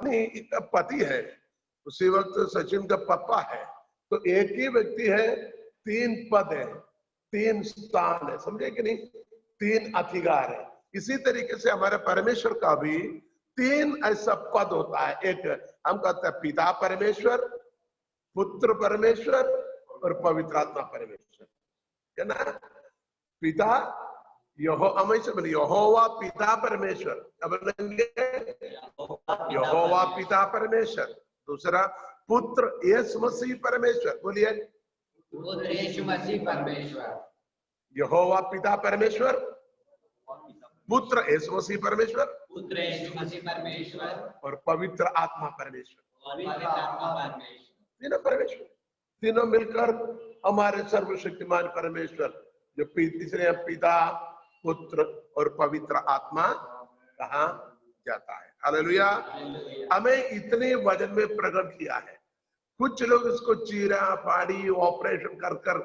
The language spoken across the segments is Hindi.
पत्नी का पति है, उसी वक्त सचिन का पापा है, तो एक ही व्यक्ति है, 3 पद है, 3 स्थान है, समझे कि नहीं, 3 अधिकार है। इसी तरीके से हमारे परमेश्वर का भी 3 ऐसा पद होता है। एक हम कहते हैं पिता परमेश्वर, पुत्र परमेश्वर और पवित्र आत्मा परमेश्वर, है ना। पिता यहोवा पिता परमेश्वर, अब यहोवा पिता परमेश्वर। दूसरा पुत्र यीशु मसीह परमेश्वर, बोलिए पुत्र यीशु मसीह परमेश्वर। यहोवा पिता परमेश्वर, पुत्र यीशु मसीह परमेश्वर, पुत्र यीशु मसीह परमेश्वर और पवित्र आत्मा परमेश्वर। पवित्र आत्मा परमेश्वर, तीनों परमेश्वर, तीनों मिलकर हमारे सर्वशक्तिमान परमेश्वर, जो तीसरे पिता, पुत्र और पवित्र आत्मा कहा जाता है। हालेलुया। हमें इतने वजन में प्रकट किया है। कुछ लोग इसको चीरा फाड़ी ऑपरेशन कर कर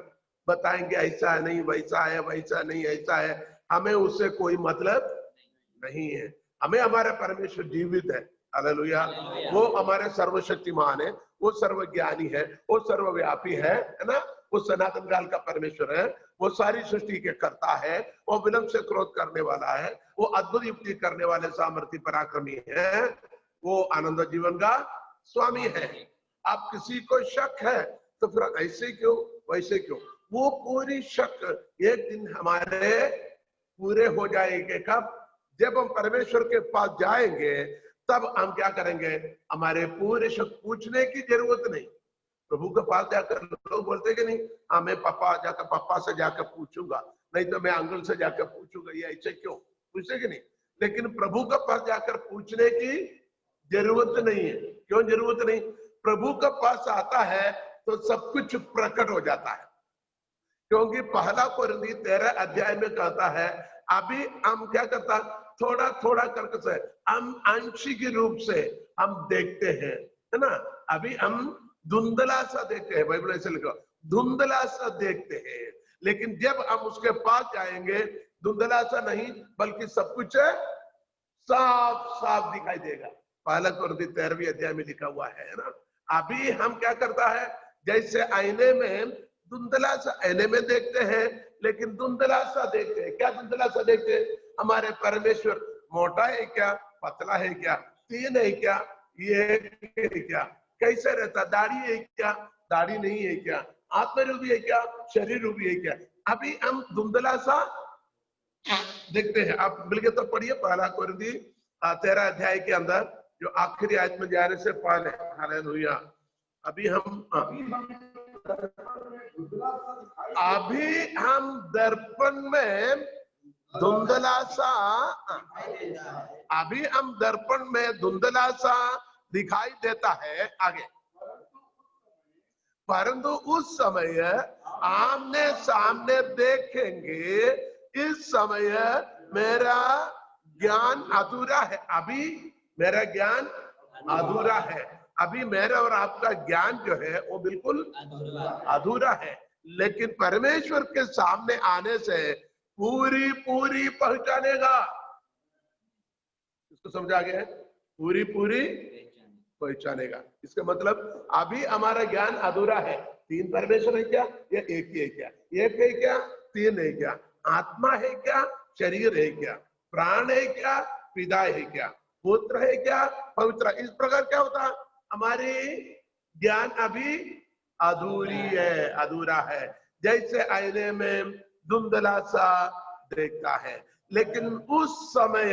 बताएंगे ऐसा नहीं, वैसा है, वैसा नहीं, ऐसा है। हमें उससे कोई मतलब नहीं है। हमें हमारा परमेश्वर जीवित है। हालेलुया। वो हमारे सर्वशक्तिमान है, वो सर्वज्ञानी है, वो सर्वव्यापी है ना। वो सनातन काल का परमेश्वर है, वो सारी सृष्टि के कर्ता है, वो विलंब से क्रोध करने वाला है, वो अद्भुत युक्ति करने वाले सामर्थ्य पराक्रमी है, वो आनंद जीवन का स्वामी है। आप किसी को शक है तो फिर ऐसे क्यों वैसे क्यों, वो पूरी शक एक दिन हमारे पूरे हो जाएंगे। कब? जब हम परमेश्वर के पास जाएंगे तब हम क्या करेंगे, हमारे पूरे शक पूछने की जरूरत नहीं। प्रभु के पास जाकर लोग बोलते कि नहीं, हाँ मैं पापा से जाकर पूछूंगा, नहीं तो मैं अंकल से जाकर पूछूंगा, ये ऐसे क्यों, पूछे कि नहीं। लेकिन प्रभु के पास जाकर पूछने की जरूरत नहीं है। क्यों जरूरत नहीं? प्रभु के पास आता है तो सब कुछ प्रकट हो जाता है। क्योंकि पहला कोरिन्थी 13 अध्याय में कहता है, अभी हम क्या करता, थोड़ा थोड़ा करके से हम आंशिक रूप से हम देखते हैं, है ना। अभी हम धुंधला सा देखते हैं, बाइबल ऐसे लिखा, धुंधला सा देखते हैं। लेकिन जब हम उसके पास जाएंगे, धुंधला सा नहीं बल्कि सब कुछ साफ साफ दिखाई देगा। पहला कोरिन्थी 13 अध्याय में लिखा हुआ है ना। अभी हम क्या करता है, जैसे आईने में धुंधला सा, आईने में देखते हैं लेकिन धुंधला सा देखते हैं। क्या धुंधला सा देखते हैं? हमारे परमेश्वर मोटा है क्या, पतला है क्या, तीन है क्या, ये है क्या, कैसे रहता, दाढ़ी है क्या, दाढ़ी नहीं है क्या, आत्मरूपी है क्या, शरीर रूपी है क्या। अभी हम धुंधला सा देखते हैं। आप मिलके तो पढ़िए पहला कोरिन्थी 13 अध्याय के अंदर जो आखिरी आयत में जाने से पहले। हालेलुया। अभी हम दर्पण में धुंधला सा, अभी हम दर्पण में धुंधला सा दिखाई देता है। आगे, परंतु उस समय आमने सामने देखेंगे। इस समय मेरा ज्ञान अधूरा है। अभी मेरा ज्ञान अधूरा है। अभी मेरा और आपका ज्ञान जो है वो बिल्कुल अधूरा है। लेकिन परमेश्वर के सामने आने से पूरी पूरी पहचानेगा। इसको समझा गया है? पूरी पूरी पहचानेगा। इसका मतलब अभी हमारा ज्ञान अधूरा है। 3 परमेश्वर है क्या, या एक ही है क्या, एक है क्या, 3 है क्या, आत्मा है क्या, शरीर है क्या, प्राण है क्या, पिता है क्या, पुत्र है क्या, पवित्र। इस प्रकार क्या होता है, हमारी ज्ञान अभी अधूरी है, अधूरा है। जैसे आईने में धुंधला सा देखता है, लेकिन उस समय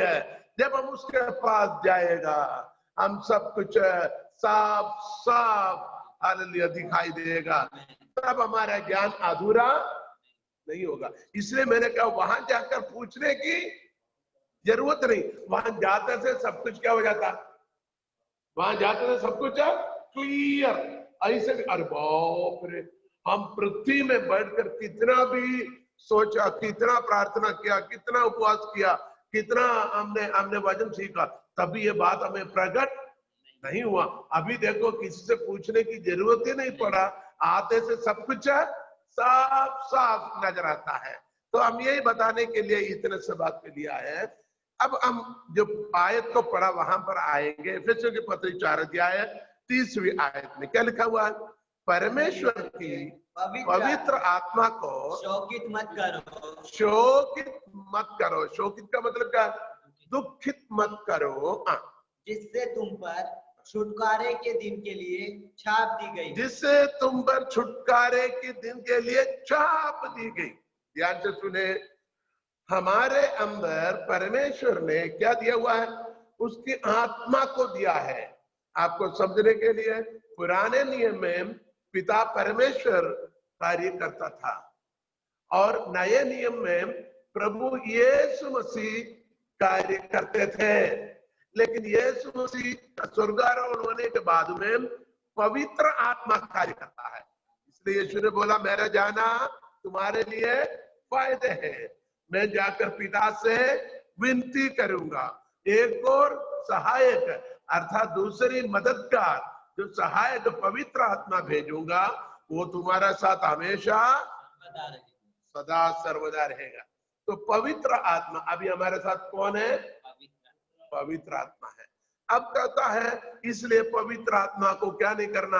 जब हम उसके पास जाएगा, हम सब कुछ साफ साफ हालेलुया दिखाई देगा। तब हमारा ज्ञान अधूरा नहीं होगा। इसलिए मैंने कहा वहां जाकर पूछने की जरूरत नहीं। वहां जाते से सब कुछ क्या हो जाता, वहां जाते से सब कुछ क्लियर। ऐसे भी अरे बाप रे, हम पृथ्वी में बैठकर कितना भी सोचा, कितना प्रार्थना किया, कितना उपवास किया, कितना हमने वचन सीखा, तभी ये बात हमें प्रकट नहीं हुआ। अभी देखो किसी से पूछने की जरूरत ही नहीं पड़ा, आते से सब कुछ साफ साफ नजर आता है। तो हम यही बताने के लिए इतने से बात पे लिया है अब हम जो आयत को पढ़ा वहां पर आएंगे। इफिसियों की पत्री 4 अध्याय 30वीं आयत में क्या लिखा हुआ है? परमेश्वर की पवित्र आत्मा को शोकित मत करो। शोकित मत करो। शोकित का मतलब क्या? दुखित मत करो। जिससे तुम पर छुटकारे के दिन के लिए छाप दी गई। जिससे तुम पर छुटकारे के दिन के लिए छाप दी गई। ध्यान से सुने, हमारे अंदर परमेश्वर ने क्या दिया हुआ है? उसकी आत्मा को दिया है। आपको समझने के लिए, पुराने नियम में पिता परमेश्वर कार्य करता था और नए नियम में प्रभु यीशु मसीह कार्य करते थे। लेकिन यीशु मसीह स्वर्गारोहण होने के बाद में पवित्र आत्मा कार्य करता है। इसलिए यीशु ने बोला, मेरा जाना तुम्हारे लिए फायदे है। मैं जाकर पिता से विनती करूंगा, एक और सहायक अर्थात दूसरी मददगार जो सहायक पवित्र आत्मा भेजूंगा, वो तुम्हारा साथ हमेशा सदा सर्वदा रहेगा। तो पवित्र आत्मा अभी हमारे साथ कौन है? पवित्र आत्मा है। अब कहता है इसलिए पवित्र आत्मा को क्या नहीं करना?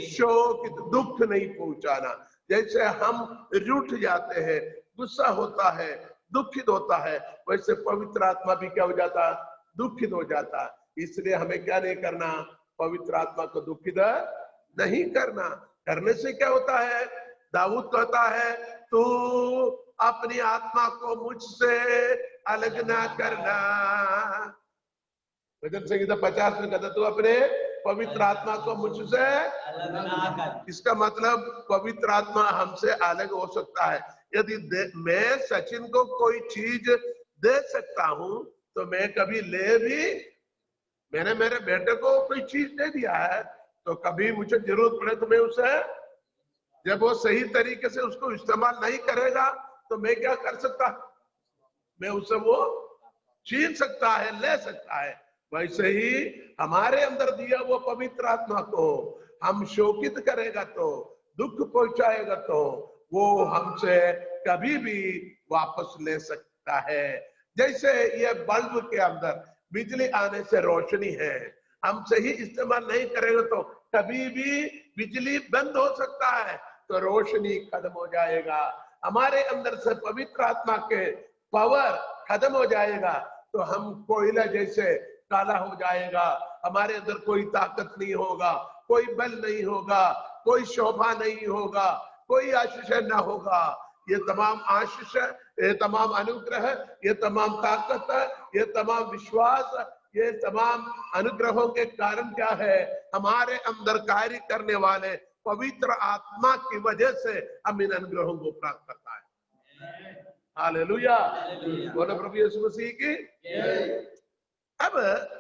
शोकित, दुख नहीं पहुंचाना। जैसे हम रूठ जाते हैं, गुस्सा होता है, दुखित होता है, वैसे पवित्र आत्मा भी क्या हो जाता? दुखित हो जाता। इसलिए हमें क्या नहीं करना? पवित्र आत्मा को दुखित नहीं करना। करने से क्या होता है? दाऊद कहता है, तू अपनी आत्मा को मुझसे अलग ना करना। भजन संहिता 50 में कहता, तू अपने पवित्र आत्मा को मुझसे अलग ना कर। इसका मतलब पवित्र आत्मा हमसे अलग हो सकता है। यदि मैं सचिन को कोई चीज दे सकता हूं तो मैं कभी ले भी, मैंने मेरे बेटे को कोई चीज दे दिया है तो कभी मुझे जरूरत पड़े तो मैं उसे, जब वो सही तरीके से उसको इस्तेमाल नहीं करेगा तो मैं क्या कर सकता? मैं उसे वो छीन सकता है, ले सकता है। वैसे ही हमारे अंदर दिया वो पवित्र आत्मा को हम शोकित करेगा तो, दुख पहुंचाएगा तो वो हमसे कभी भी वापस ले सकता है। जैसे ये बल्ब के अंदर बिजली आने से रोशनी है, हम सही इस्तेमाल नहीं करेंगे तो कभी भी बिजली बंद हो सकता है, तो रोशनी खत्म हो जाएगा। हमारे अंदर से पवित्र आत्मा के पावर खत्म हो जाएगा तो हम कोयला जैसे काला हो जाएगा। हमारे अंदर कोई ताकत नहीं होगा, कोई बल नहीं होगा, कोई शोभा नहीं होगा, कोई आशीष न होगा। ये तमाम आशीष, ये तमाम अनुग्रह, ये तमाम ताकत, ये तमाम विश्वास, ये तमाम अनुग्रहों के कारण क्या है? हमारे अंदर कार्य करने वाले पवित्र आत्मा की वजह से हम इन अनुग्रहों को प्राप्त करता है। हालेलुया, बोलो प्रभु यीशु मसीह की। अब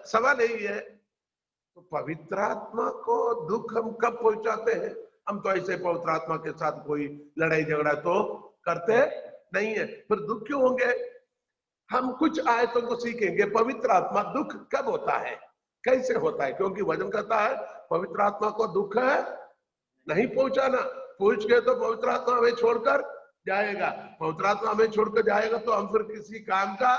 सवाल यही है, तो पवित्र आत्मा को दुख हम कब पहुंचाते हैं? हम तो ऐसे पवित्र आत्मा के साथ कोई लड़ाई झगड़ा तो करते नहीं है, फिर दुख क्यों होंगे? हम कुछ आयतों को सीखेंगे। पवित्र आत्मा दुख कब होता है, कैसे होता है? क्योंकि वचन कहता है पवित्र आत्मा को दुख नहीं पहुंचाना। पूछ के तो पवित्र आत्मा हमें छोड़कर जाएगा। पवित्र आत्मा हमें छोड़कर जाएगा तो हम फिर किसी काम का,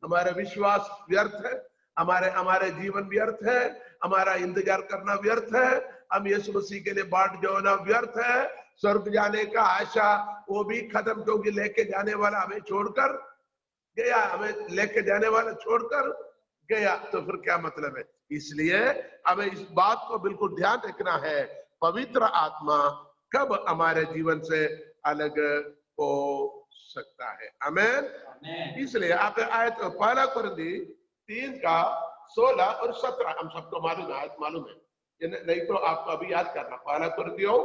हमारा विश्वास व्यर्थ है, हमारे जीवन व्यर्थ है, हमारा इंतजार करना व्यर्थ है, हम यीशु मसीह के लिए बाट जोना व्यर्थ है, स्वर्ग जाने का आशा वो भी खत्म, क्योंकि लेके जाने वाला हमें छोड़कर गया, हमें लेके जाने वाला छोड़कर गया, तो फिर क्या मतलब है? इसलिए हमें इस बात को बिल्कुल ध्यान रखना है, पवित्र आत्मा कब हमारे जीवन से अलग हो सकता है। आमीन। इसलिए आप आयत पहला कुरिन्थी 3:16 और 17 हम सबको मालूम है, आयत मालूम है, नहीं तो आपको अभी याद करना। पहला कुरिन्थियों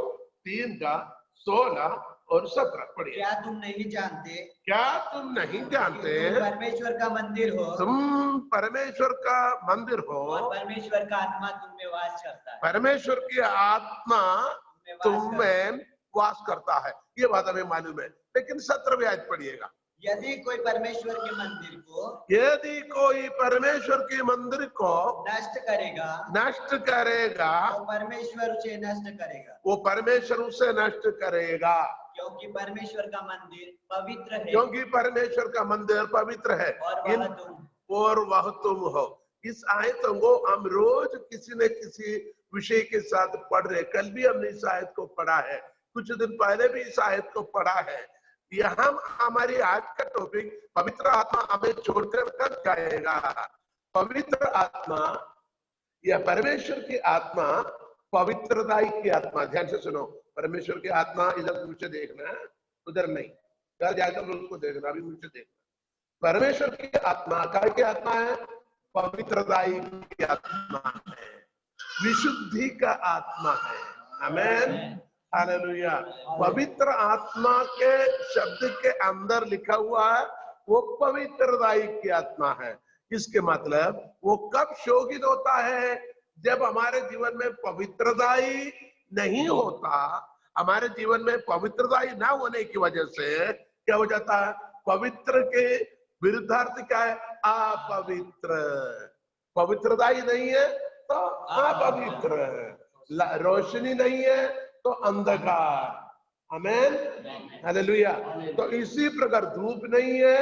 3:16 और 17 पढ़िए। क्या तुम नहीं जानते? क्या तुम नहीं जानते? तुम परमेश्वर का मंदिर हो। तुम परमेश्वर का मंदिर हो और परमेश्वर का आत्मा तुम में वास करता है। परमेश्वर की आत्मा तुम में वास करता है, ये बात हमें मालूम है। लेकिन 17वीं आयत पढ़िएगा। यदि कोई परमेश्वर के मंदिर को, यदि कोई परमेश्वर के मंदिर को नष्ट करेगा, तो परमेश्वर उसे नष्ट करेगा। वो परमेश्वर उसे नष्ट करेगा। क्योंकि परमेश्वर का मंदिर पवित्र है क्योंकि परमेश्वर का मंदिर पवित्र है और वह तुम हो। इस आयतों को हम रोज किसी न किसी विषय के साथ पढ़ रहे। कल भी हमने इस आयत को पढ़ा है, कुछ दिन पहले भी इस आयत को पढ़ा है। यहाँ हमारी आज का टॉपिक पवित्र आत्मा हमें छोड़कर कब जाएगा। पवित्र आत्मा या परमेश्वर की आत्मा पवित्रताई की आत्मा। ध्यान से सुनो, परमेश्वर की आत्मा इधर मुझे देखना, उधर नहीं, घर जाकर उसको देखना, अभी मुझे देखना। परमेश्वर की आत्मा काय की आत्मा है? पवित्रताई की आत्मा है, विशुद्धि का आत्मा है। आमेन, हालेलुया। पवित्र आत्मा के शब्द के अंदर लिखा हुआ है वो पवित्रताई की आत्मा है। इसके मतलब वो कब शोभित होता है? जब हमारे जीवन में पवित्रताई नहीं होता। हमारे जीवन में पवित्रताई ना होने की वजह से क्या हो जाता है? पवित्र के विरुद्धार्थ क्या है? अपवित्र। पवित्रताई नहीं है तो अपवित्र, रोशनी नहीं है तो अंधकार। आमेन, हालेलुया। तो इसी प्रकार धूप नहीं है,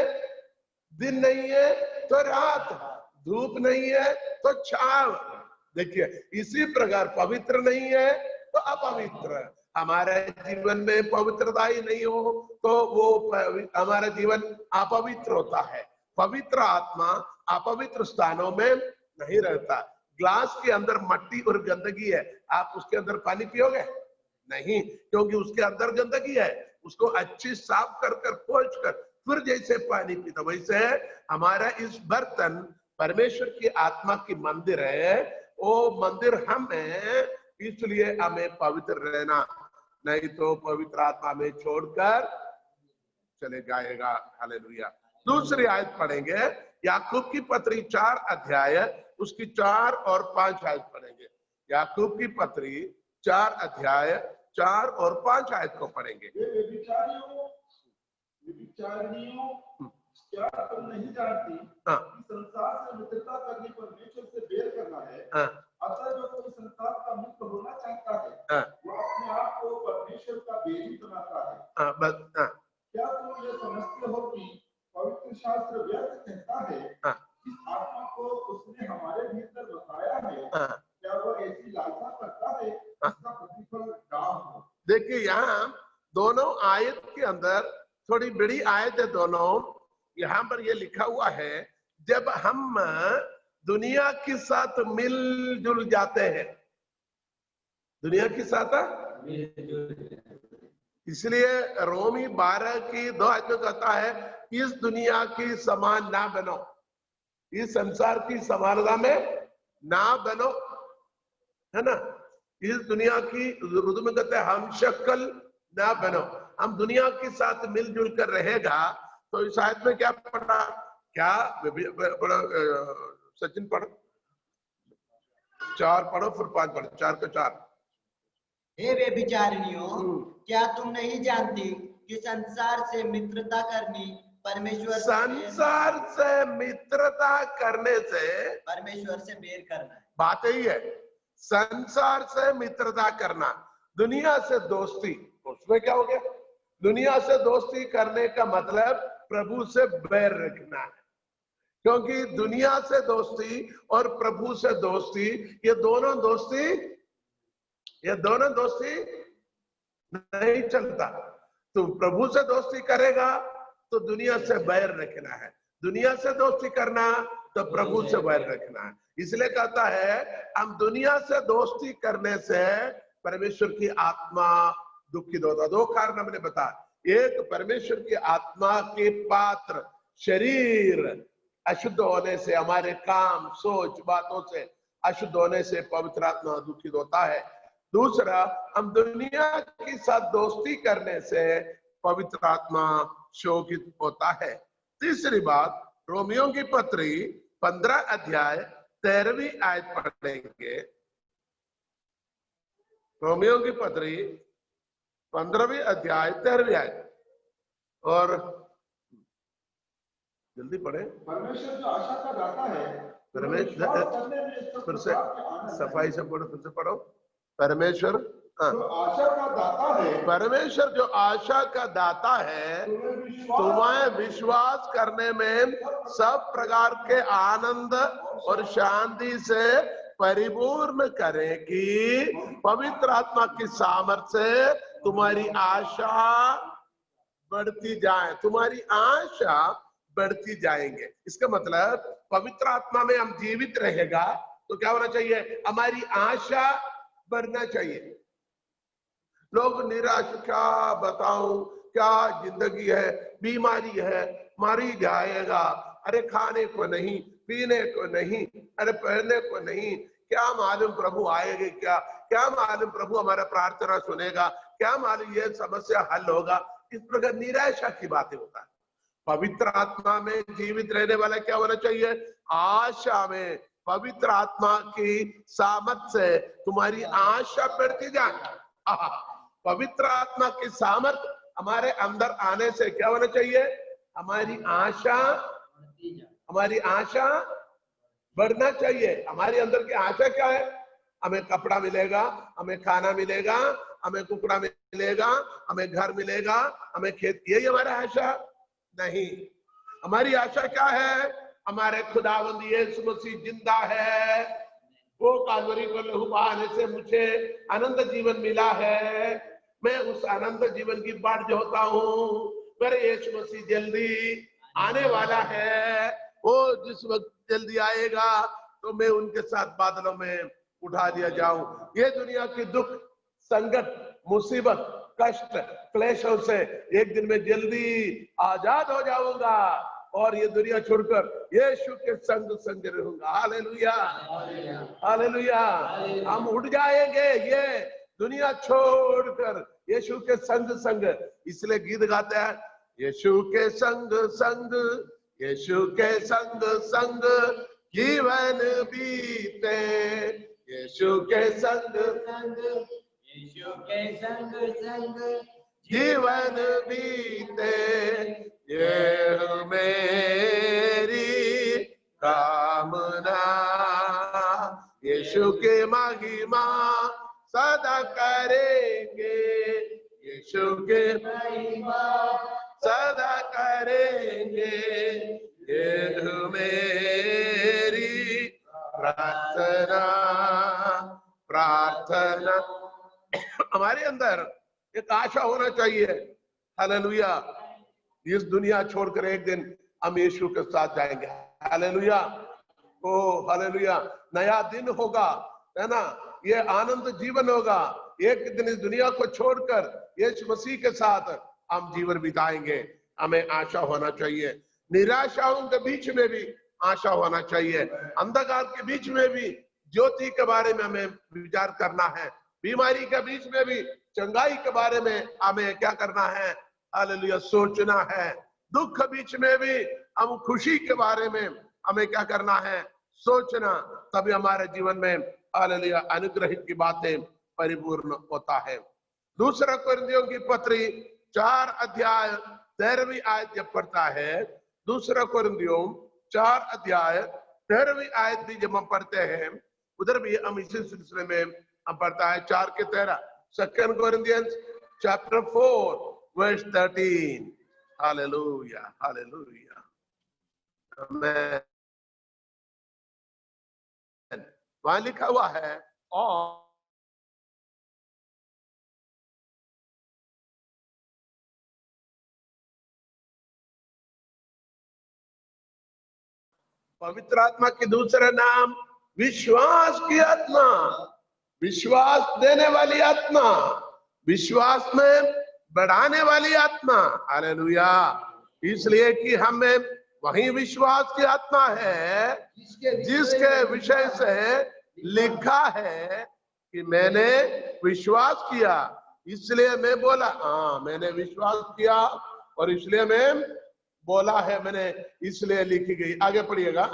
दिन नहीं है तो रात, धूप नहीं है तो छाव। देखिए, इसी प्रकार पवित्र नहीं है तो अपवित्र। हमारे जीवन में पवित्रता ही नहीं हो तो वो हमारा जीवन अपवित्र होता है। पवित्र आत्मा अपवित्र स्थानों में नहीं रहता। ग्लास के अंदर मट्टी और गंदगी है, आप उसके अंदर पानी पियोगे? नहीं, क्योंकि उसके अंदर गंदगी है। उसको अच्छी साफ कर कर पोंछ कर फिर जैसे पानी पीता, वैसे हमारा इस बर्तन परमेश्वर की आत्मा की मंदिर है। वो मंदिर हम है, इसलिए हमें पवित्र रहना, नहीं तो पवित्र आत्मा हमें छोड़कर चले जाएगा। हालेलुया। दूसरी आयत पढ़ेंगे, याकूब की पत्री 4 अध्याय उसकी 4 और 5 आयत पढ़ेंगे। याकूब की पत्री 4 अध्याय 4 और 5 आयत को पढ़ेंगे। व्यभिचारिणियों, क्या तुम नहीं जानती कि संसार से मित्रता करनी परमेश्वर से बैर करना है? अतः जो कोई संसार का मित्र होना चाहता है वो अपने आप को परमेश्वर का बैरी बनाता है। क्या तुम ये समझते हो कि पवित्र शास्त्र व्यर्थ कहता है जिस आत्मा को उसने हमारे भीतर बसाया है, क्या वो ऐसी लालसा करता है जिसका प्रतिफल दाम हो? देखिए, यहाँ दोनों आयत के अंदर थोड़ी बड़ी आयत है दोनों। यहाँ पर ये लिखा हुआ है, जब हम दुनिया के साथ मिलजुल जाते हैं, दुनिया के साथ, इसलिए रोमी 12 की 2 आयत में कहता है, इस दुनिया की समान ना बनो, इस संसार की समानता में ना बनो, है ना। इस दुनिया की, उर्दू में कहते हैं हम शक्ल ना बनो। हम दुनिया के साथ मिलजुल कर रहेगा। तो इस आयत में क्या पढ़ा? क्या सचिन पढ़ो, 4 पढ़ो फिर 5 पढ़ो, 4 के 4। हे व्यभिचारिणियों, क्या तुम नहीं जानती कि संसार से मित्रता करनी परमेश्वर से मित्रता करने से परमेश्वर से बैर करना है। बात यही है, संसार से मित्रता करना, दुनिया से दोस्ती। उसमें क्या हो गया? दुनिया से दोस्ती करने का मतलब प्रभु से बैर रखना है। क्योंकि दुनिया से दोस्ती और प्रभु से दोस्ती, ये दोनों दोस्ती नहीं चलता। तो प्रभु से दोस्ती करेगा तो दुनिया से बैर रखना है, दुनिया से दोस्ती करना तो प्रभु से बैर रखना है। इसलिए कहता है हम दुनिया से दोस्ती करने से परमेश्वर की आत्मा दुखित होता। 2 कारण हमने बताया, एक परमेश्वर की आत्मा के पात्र शरीर अशुद्ध होने से, हमारे काम सोच बातों से अशुद्ध होने से पवित्र आत्मा दुखित होता है। दूसरा, हम दुनिया के साथ दोस्ती करने से पवित्र आत्मा शोकित होता है। तीसरी बात, रोमियो की पत्री 15 अध्याय 13वीं आयत पढ़ेंगे। रोमियो की पत्री 15वीं अध्याय 13वीं आयत, और जल्दी पढ़े। परमेश्वर जो आशा का दाता है, परमेश्वर, फिर से सफाई से पढ़ो, फिर से पढ़ो। परमेश्वर जो आशा का दाता है, परमेश्वर जो आशा का दाता है, तुम्हें विश्वास करने में सब प्रकार के आनंद और शांति से परिपूर्ण करे कि पवित्र आत्मा की सामर्थ्य से तुम्हारी आशा बढ़ती जाए, तुम्हारी आशा बढ़ती जाएंगे। इसका मतलब पवित्र आत्मा में हम जीवित रहेगा तो क्या होना चाहिए, हमारी आशा बढ़ना चाहिए। लोग निराश, क्या बताऊं, क्या जिंदगी है, बीमारी है, मरी जाएगा, अरे खाने को नहीं, पीने को नहीं, अरे पहनने को नहीं, क्या मालूम प्रभु आएगा, क्या मालूम प्रभु हमारा प्रार्थना सुनेगा, क्या मालूम ये समस्या हल होगा। इस प्रकार निराशा की बातें होता है। पवित्र आत्मा में जीवित रहने वाला क्या होना चाहिए, आशा में पवित्र आत्मा की सामर्थ्य से तुम्हारी आशा बढ़ती जाए। पवित्र आत्मा की सामर्थ्य हमारे अंदर आने से क्या होना चाहिए, हमारी आशा बढ़ना चाहिए। हमारे अंदर की आशा क्या है, हमें कपड़ा मिलेगा, हमें खाना मिलेगा, हमें कुकड़ा मिलेगा, हमें घर मिलेगा, हमें खेत, यही हमारा आशा नहीं। हमारी आशा क्या है, हमारे खुदावंद यीशु मसीह जिंदा है, वो कालवरी पर लहू बहाने से मुझे अनंत जीवन मिला है, मैं उस अनंत जीवन की बाट जोहता हूँ। मेरे यीशु मसीह जल्दी आने वाला है, वो जिस वक्त जल्दी आएगा तो मैं उनके साथ बादलों में उठा दिया जाऊं। ये दुनिया की दुख, संकट, मुसीबत, कष्ट, क्लेशों से एक दिन में जल्दी आजाद हो जाऊंगा और ये दुनिया छोड़कर यीशु के संग संग रहूंगा। Hallelujah, hallelujah. हम उठ जाएंगे ये दुनिया छोड़कर यीशु के संग संग। इसलिए गीत गाते हैं, यीशु के संग संग, यीशु के संग संग जीवन बीते, यीशु के संग संग, यीशु के संग संग जीवन बीते, ये मेरी कामना, यीशु की महिमा सदा करेंगे, यीशु के महिमा सदा करेंगे, ये मेरी प्रार्थना। प्रार्थना हमारे अंदर एक आशा होना चाहिए, हालेलुया, इस दुनिया छोड़कर एक दिन हम यीशु के साथ जाएंगे। हालेलुया, ओ हालेलुया। नया दिन होगा, है ना, ये आनंद जीवन होगा। एक दिन इस दुनिया को छोड़कर यीशु मसीह के साथ हम जीवन बिताएंगे। हमें आशा होना चाहिए। निराशाओं के बीच में भी आशा होना चाहिए, अंधकार के बीच में भी ज्योति के बारे में हमें विचार करना है, बीमारी के बीच में भी चंगाई के बारे में हमें क्या करना है, हालेलुया, सोचना है। दुख के बीच में भी हम खुशी के बारे में हमें क्या करना है, सोचना। तभी हमारे जीवन में हालेलुया अनुग्रहित की बातें परिपूर्ण होता है। दूसरा कोरिन्थियों की पत्री 4 अध्याय 13वीं आयत जब पढ़ता है, दूसरा कोरिन्थियों 4 अध्याय 13वीं आयत भी जब हम पढ़ते हैं, उधर भी हम इसी सिलसिले में हम पढ़ता है 4 के 13, 2 Corinthians chapter 4 verse 13। Hallelujah, hallelujah, आमेन। वहां लिखा हुआ है, और पवित्र आत्मा की दूसरा नाम विश्वास की आत्मा, विश्वास देने वाली आत्मा, विश्वास में बढ़ाने वाली आत्मा। हालेलुया। इसलिए कि हमें वही विश्वास की आत्मा है जिसके विषय से लिखा है कि मैंने विश्वास किया, इसलिए मैं बोला। हाँ, मैंने विश्वास किया और इसलिए मैं बोला है, मैंने इसलिए लिखी गई। आगे पढ़िएगा।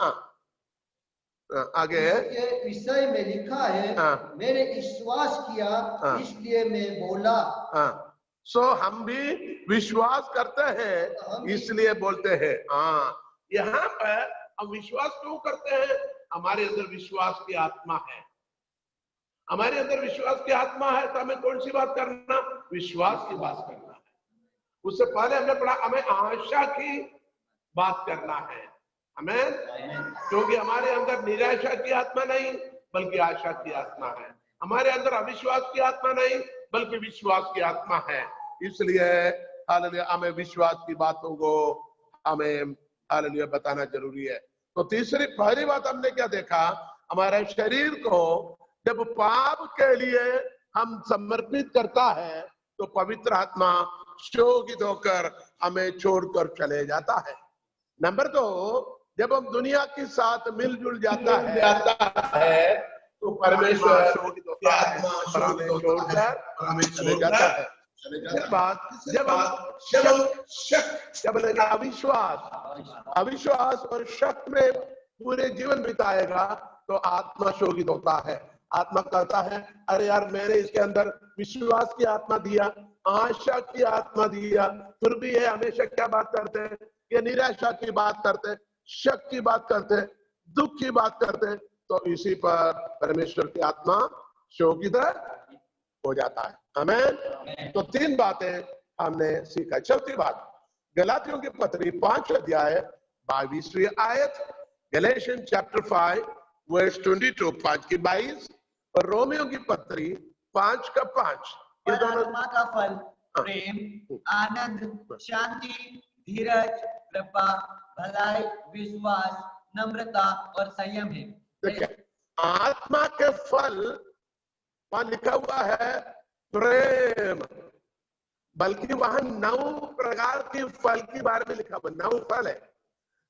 आगे इसके विषय में लिखा है, मैंने विश्वास किया इसलिए मैं बोला। सो हम भी विश्वास करते हैं इसलिए बोलते हैं। यहाँ पर हम विश्वास क्यों करते हैं, हमारे अंदर विश्वास की आत्मा है। हमारे अंदर विश्वास की आत्मा है तो हमें कौन सी बात करना? विश्वास की बात करना है। उससे पहले हमने पढ़ा हमें आशा की बात करना है, हमें, क्योंकि हमारे अंदर निराशा की आत्मा नहीं बल्कि आशा की आत्मा है। हमारे अंदर अविश्वास की आत्मा नहीं बल्कि विश्वास की आत्मा है। इसलिए हालेलुया हमें विश्वास की बातों को हमें हालेलुया बताना जरूरी है। तो पहली बात हमने क्या देखा? हमारे शरीर को जब पाप के लिए हम समर्पित करता है तो पवित्र आत्मा शोकित होकर हमें छोड़कर चले जाता है। नंबर 2, जब हम दुनिया के साथ मिलजुल जाता है तो परमेश्वर शोकित होता है और हमें छोड़कर चले जाता है। इसके बाद जब अविश्वास और शक में पूरे जीवन बिताएगा तो आत्मा शोकित होता है। आत्मा कहता है अरे यार मैंने इसके अंदर विश्वास की आत्मा दिया, आशा की आत्मा दिया, फिर भी ये हमेशा क्या बात करते हैं? ये निराशा की बात करते, शक की बात करते, दुख की बात करते। तो इसी पर परमेश्वर की आत्मा शोकित हो जाता है। आमीन। तो 3 बातें हमने सीखा। चौथी बात, गलातियों की पत्री 5 अध्याय 22वीं आयत, गैलेशियन चैप्टर 5 वर्स 22, 5 की 22, और रोमियो की पत्री 5 का 5। ये दोनों आत्मा का फल प्रेम, आनंद, शांति, धीरज, कृपा, भलाई, विश्वास, नम्रता और संयम है। देखिए आत्मा के फल वहां लिखा हुआ है प्रेम, बल्कि वहां 9 प्रकार के फल के बारे में लिखा हुआ 9 फल है,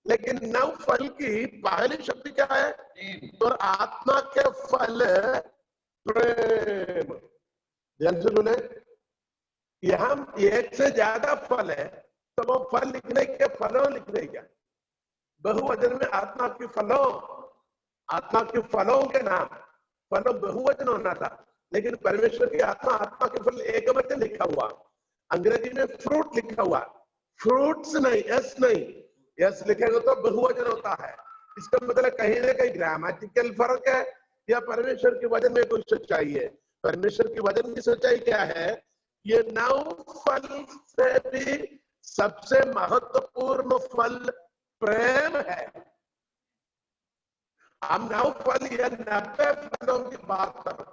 लेकिन 9 फल की पहली शब्द क्या है? और आत्मा के फल प्रेम। ध्यान से सुने, यहां 1 से ज्यादा फल है तो वो फल लिखने के फलों लिखने क्या? बहुवचन में आत्मा के फलों के नाम, फलों बहुवचन होना था, लेकिन परमेश्वर की आत्मा के फल एक वचन लिखा हुआ। अंग्रेजी में फ्रूट लिखा हुआ, फ्रूट्स नहीं, एस नहीं, एस लिखेगा तो बहुवचन होता है। इसका मतलब कहीं ना कहीं ग्रामेटिकल फर्क है या परमेश्वर के वचन में कोई सच्चाई है। परमेश्वर के वचन की सच्चाई क्या है? ये 9 फल से भी सबसे महत्वपूर्ण फल प्रेम है। हम 9 फल या 90 फलों की बात करो,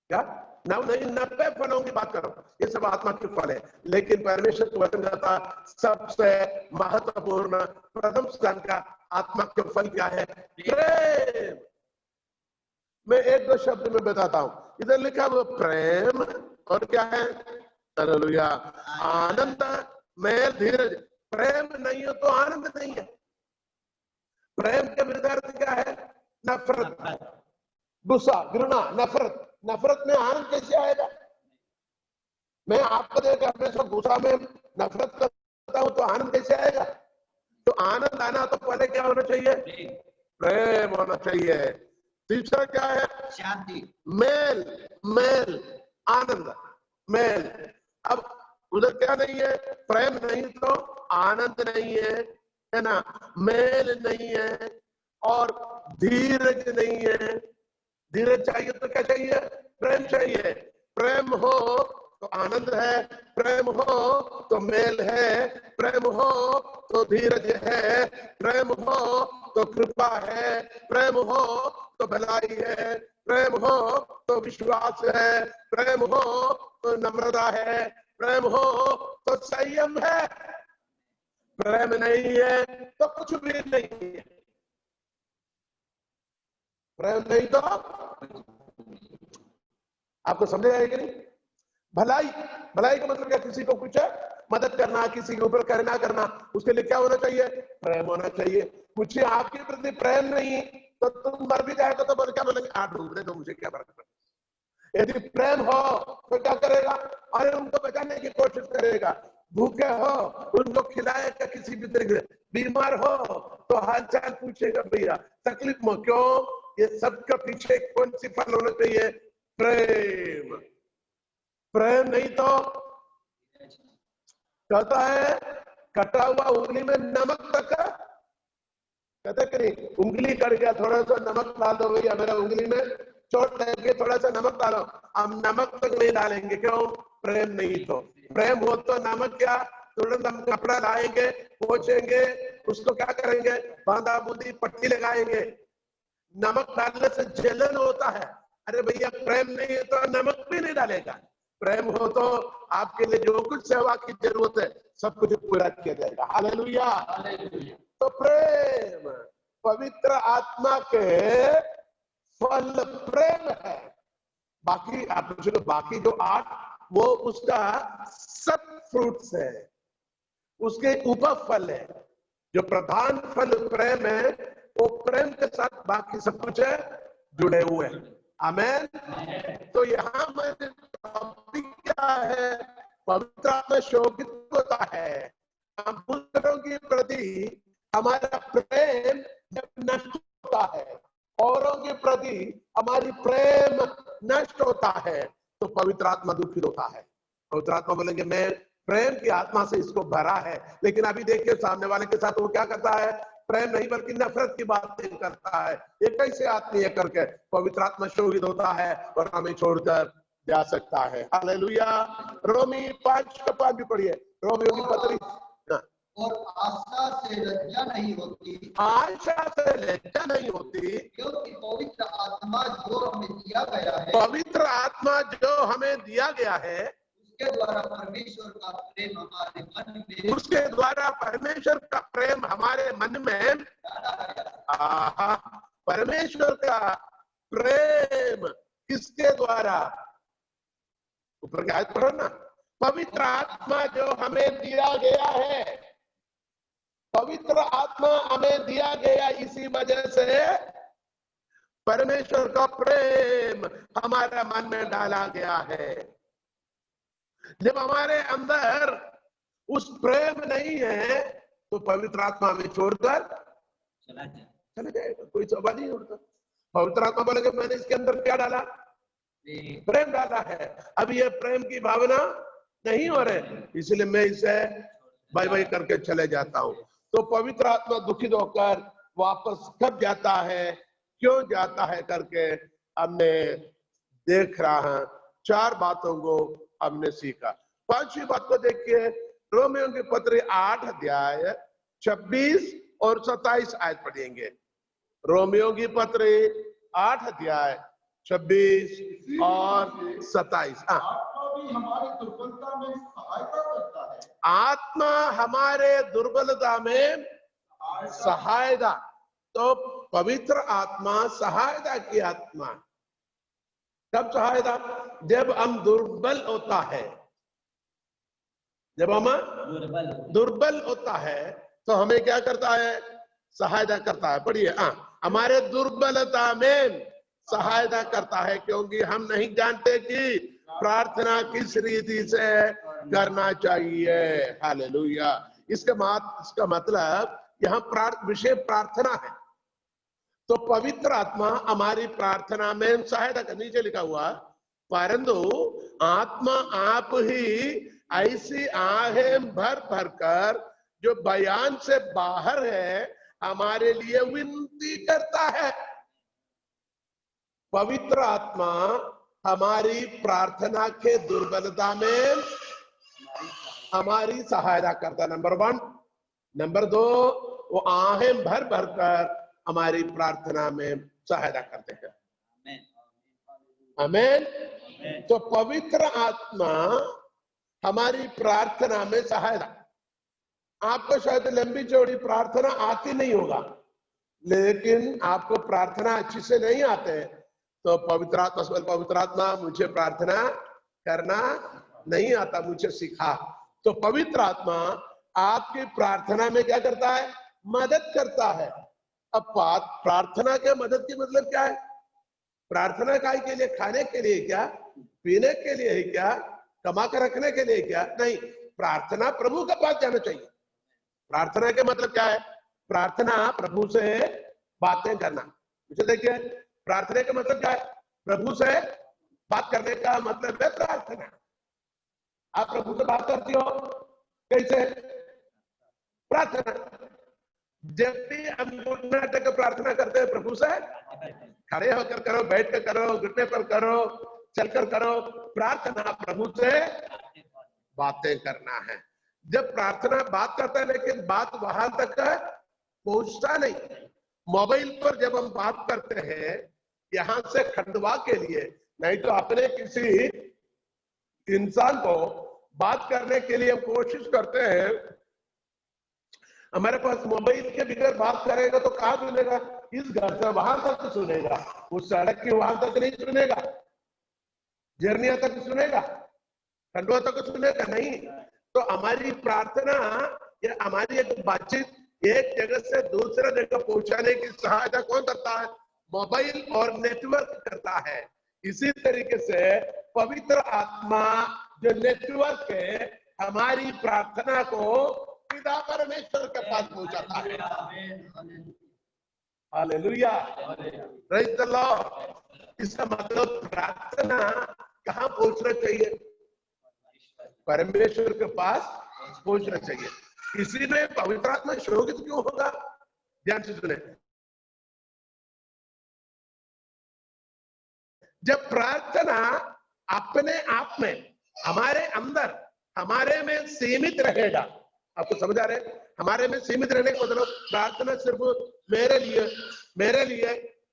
क्या 9 नहीं 90 फलों की बात करो, ये सब आत्मा के फल है। लेकिन परमेश्वर के वचन कहता सबसे महत्वपूर्ण प्रथम स्थान का आत्मा के फल क्या है? प्रेम। मैं 1-2 शब्द में बताता हूं। इधर लिखा हुआ प्रेम, और क्या है? हालेलुया, आनंद, मेल, धीरज। प्रेम नहीं हो तो आनंद नहीं है। प्रेम के विरुद्ध क्या है? नफरत, गुस्सा, घृणा, नफरत। नफरत में आनंद कैसे आएगा? मैं आपको देखकर हमेशा गुस्सा में नफरत करता हूं तो आनंद कैसे आएगा? तो आनंद आना तो पहले क्या होना चाहिए? प्रेम होना चाहिए। तीसरा क्या है? शांति, मेल, आनंद, मेल। अब उधर क्या नहीं है? प्रेम नहीं तो आनंद नहीं है ना, मेल नहीं है और धीरज नहीं है। धीरज चाहिए तो क्या चाहिए? प्रेम चाहिए। प्रेम हो तो आनंद है, प्रेम हो तो मेल है, प्रेम हो तो धीरज है, प्रेम हो तो कृपा है, प्रेम हो तो भलाई है, प्रेम हो तो विश्वास है, प्रेम हो तो नम्रता है, प्रेम हो तो संयम है। प्रेम नहीं है तो कुछ भी नहीं है। प्रेम नहीं तो आपको समझ आएगा कि नहीं? भलाई का मतलब क्या? किसी को कुछ मदद करना, किसी के ऊपर करना उसके लिए क्या होना चाहिए? प्रेम होना चाहिए। कुछ आपके प्रति प्रेम नहीं तो तुम मर भी जाएगा तो क्या बोलेंगे? आप डूब रहे तो मुझे क्या फर्क पड़ता। यदि प्रेम हो तो क्या करेगा? अरे उनको बचाने की कोशिश करेगा। भूखे हो उनको खिलाएगा, किसी भी तरीके से। बीमार हो तो हालचाल पूछेगा, भैया तकलीफ में क्यों? ये सबका पीछे कौन सी फल होना चाहिए? प्रेम। प्रेम नहीं तो कहता है कटा हुआ उंगली में नमक तक, कहते कि नहीं उंगली कट गया, थोड़ा सा नमक डाल दो भैया मेरा उंगली में, चोट लगे थोड़ा सा नमक डालो, हम नमक तक नहीं डालेंगे, क्यों? प्रेम नहीं। तो प्रेम हो तो नमक क्या, तुरंत हम कपड़ा लाएंगे, पोंछेंगे, उसको क्या करेंगे, बांधा बूंदी पट्टी लगाएंगे। नमक डालने से जलन होता है। अरे भैया प्रेम नहीं है तो नमक भी नहीं डालेगा। प्रेम हो तो आपके लिए जो कुछ सेवा की जरूरत है सब कुछ पूरा किया जाएगा। हालेलुया। तो प्रेम पवित्र आत्मा के फल प्रेम है। बाकी आप चलो, बाकी जो 8 वो उसका सब फ्रूट्स है, उसके उपफल है। जो प्रधान फल प्रेम है, वो प्रेम के साथ बाकी सब कुछ है जुड़े हुए हैं। आमेन। तो यहाँ में टॉपिक क्या है? पवित्र आत्मा शोभित होता है। हम दूसरों के प्रति हमारा प्रेम जब नष्ट होता है, औरों के प्रति हमारी प्रेम नष्ट होता है, तो पवित्र आत्मा दुखित होता है। पवित्र आत्मा बोलेंगे मैं प्रेम की आत्मा से इसको भरा है, लेकिन अभी देखिए सामने वाले के साथ वो क्या करता है? प्रेम नहीं बल्कि नफरत की बातें करता है। ये कैसे आत्मीय करके पवित्र आत्मा शोभित होता है और हमें छोड़कर जा सकता है। हालेलुया। रोमी 5:5 भी पढ़िए। रोमियों की पत्री। और आशा से लज्जा नहीं होती, आशा से लज्जा नहीं होती, क्योंकि पवित्र आत्मा जो हमें दिया गया है, पवित्र आत्मा जो हमें दिया गया है, उसके द्वारा परमेश्वर का प्रेम हमारे मन में, उसके द्वारा परमेश्वर का प्रेम हमारे मन में। आहा, परमेश्वर का प्रेम किसके द्वारा? ऊपर की आयत पढ़ो ना। पवित्र आत्मा जो हमें दिया गया है, पवित्र आत्मा हमें दिया गया, इसी वजह से परमेश्वर का प्रेम हमारे मन में डाला गया है। जब हमारे अंदर उस प्रेम नहीं है तो पवित्र आत्मा हमें छोड़कर चले जाएगा, कोई सवाल नहीं उठता। पवित्र आत्मा बोलेगा मैंने इसके अंदर क्या डाला? प्रेम डाला है। अब ये प्रेम की भावना नहीं हो रहे, इसलिए मैं इसे बाय बाय करके चले जाता हूं। तो पवित्र आत्मा दुखित होकर वापस कब जाता है, क्यों जाता है करके हमने देख रहा है। 4 बातों को हमने सीखा। 5वीं बात को देखिए, रोमियों की पत्री 8 अध्याय 26 और 27 आयत पढ़ेंगे। रोमियों की पत्री 8 अध्याय 26 और 27। आत्मा भी हमारी दुर्बलता में सहायता करता है। आत्मा हमारे दुर्बलता में सहायता। तो पवित्र आत्मा सहायता की आत्मा। कब सहायता? जब हम दुर्बल होता है, जब हम दुर्बल होता है तो हमें क्या करता है? सहायता करता है। पढ़िए। हमारे दुर्बलता में सहायता करता है, क्योंकि हम नहीं जानते कि प्रार्थना किस रीति से करना चाहिए। हालेलुया। इसका मतलब यहाँ विषय प्रार्थना है। तो पवित्र आत्मा हमारी प्रार्थना में सहायता कर, नीचे लिखा हुआ, परंतु आत्मा आप ही ऐसी आहें भर भर कर जो बयान से बाहर है हमारे लिए विनती करता है। पवित्र आत्मा हमारी प्रार्थना के दुर्बलता में हमारी सहायता करता है, नंबर 1। नंबर 2, वो आहें भर भर कर हमारी प्रार्थना में सहायता करते हैं। आमीन। तो पवित्र आत्मा हमारी प्रार्थना में सहायता। आपको शायद लंबी चौड़ी प्रार्थना आती नहीं होगा, लेकिन आपको प्रार्थना अच्छी से नहीं आते तो पवित्र आत्मा मुझे प्रार्थना करना नहीं आता, मुझे सिखा। तो पवित्र आत्मा आपकी प्रार्थना में क्या करता है? मदद करता है। अब प्रार्थना के मदद की मतलब क्या है? प्रार्थना काय के लिए? खाने के लिए क्या? पीने के लिए है क्या? कमा कर रखने के लिए क्या? नहीं, प्रार्थना प्रभु के पास जाना चाहिए। प्रार्थना के मतलब क्या है? प्रार्थना प्रभु से बातें करना। मुझे देखिए, प्रार्थना का मतलब क्या है? प्रभु से बात करने का मतलब है प्रार्थना। आप प्रभु से बात करती हो कैसे? प्रार्थना। जब भी हम गुड नाटक प्रार्थना करते हैं प्रभु से खड़े होकर करो, बैठ कर करो, घुटने पर करो, चलकर करो, प्रार्थना प्रभु से बातें करना है। जब प्रार्थना बात करता है, लेकिन बात वहां तक पहुंचता नहीं। मोबाइल पर जब हम बात करते हैं यहां से खंडवा के लिए, नहीं तो अपने किसी इंसान को बात करने के लिए हम कोशिश करते हैं, हमारे पास मोबाइल के बगैर बात करेगा तो कहां सुनेगा? इस घर से वहां तक सुनेगा, उस सड़क की वहां तक नहीं सुनेगा, झरनिया तक सुनेगा, खंडवा तक सुनेगा नहीं। तो हमारी प्रार्थना या हमारी एक बातचीत एक जगह से दूसरे जगह पहुंचाने की सहायता कौन करता है? मोबाइल और नेटवर्क करता है। इसी तरीके से पवित्र आत्मा जो नेटवर्क है, हमारी प्रार्थना को पिता परमेश्वर के पास पहुंचाता है। Hallelujah, praise the Lord. इसका मतलब प्रार्थना कहां पहुंचना चाहिए? परमेश्वर के पास पहुंचना चाहिए। इसी में पवित्र आत्मा शोकित क्यों होगा? ध्यान से सुने। जब प्रार्थना अपने आप में हमारे अंदर हमारे में सीमित रहेगा, आपको समझ आ रहे हैं? हमारे में सीमित रहने का मतलब प्रार्थना सिर्फ मेरे लिए,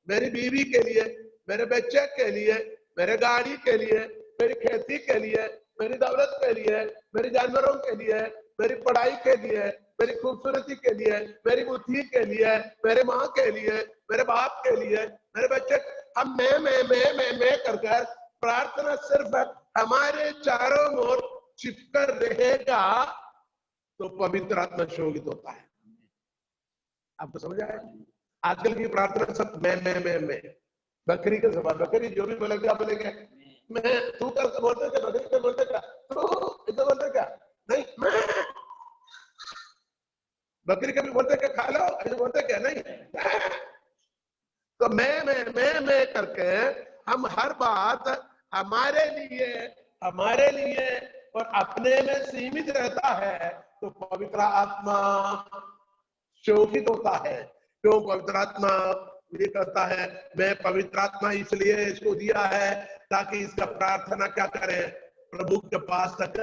मेरी बीवी के लिए, मेरे बच्चे के लिए, मेरे गाड़ी के लिए, मेरी खेती के लिए, मेरी दौलत के लिए, मेरी जानवरों के लिए, मेरी पढ़ाई के लिए, मेरी खूबसूरती के लिए, मेरी बुद्धि के लिए, मेरे माँ के लिए, मेरे बाप के लिए, मेरे बच्चे, हम मैं कर प्रार्थना सिर्फ हमारे चारों ओर चिपकर रहेगा तो पवित्र आत्मा शोभित होता है। आपको समझ आया? आजकल की प्रार्थना सब मैं बकरी का सवाल, बकरी जो भी बोलेगा बोलेंगे मैं, तू कर बोलते क्या? बकरी को बोलते क्या? तू इधर बोलते क्या? नहीं मैं। बकरी का भी बोलते क्या? खा लो, ऐसे बोलते क्या? नहीं। तो मैं करके हम हर बात हमारे लिए और अपने में सीमित रहता है तो पवित्र आत्मा शोभित होता है। क्यों पवित्र आत्मा ये करता है? मैं पवित्र आत्मा इसलिए इसको दिया है ताकि इसका प्रार्थना क्या करे? प्रभु के पास तक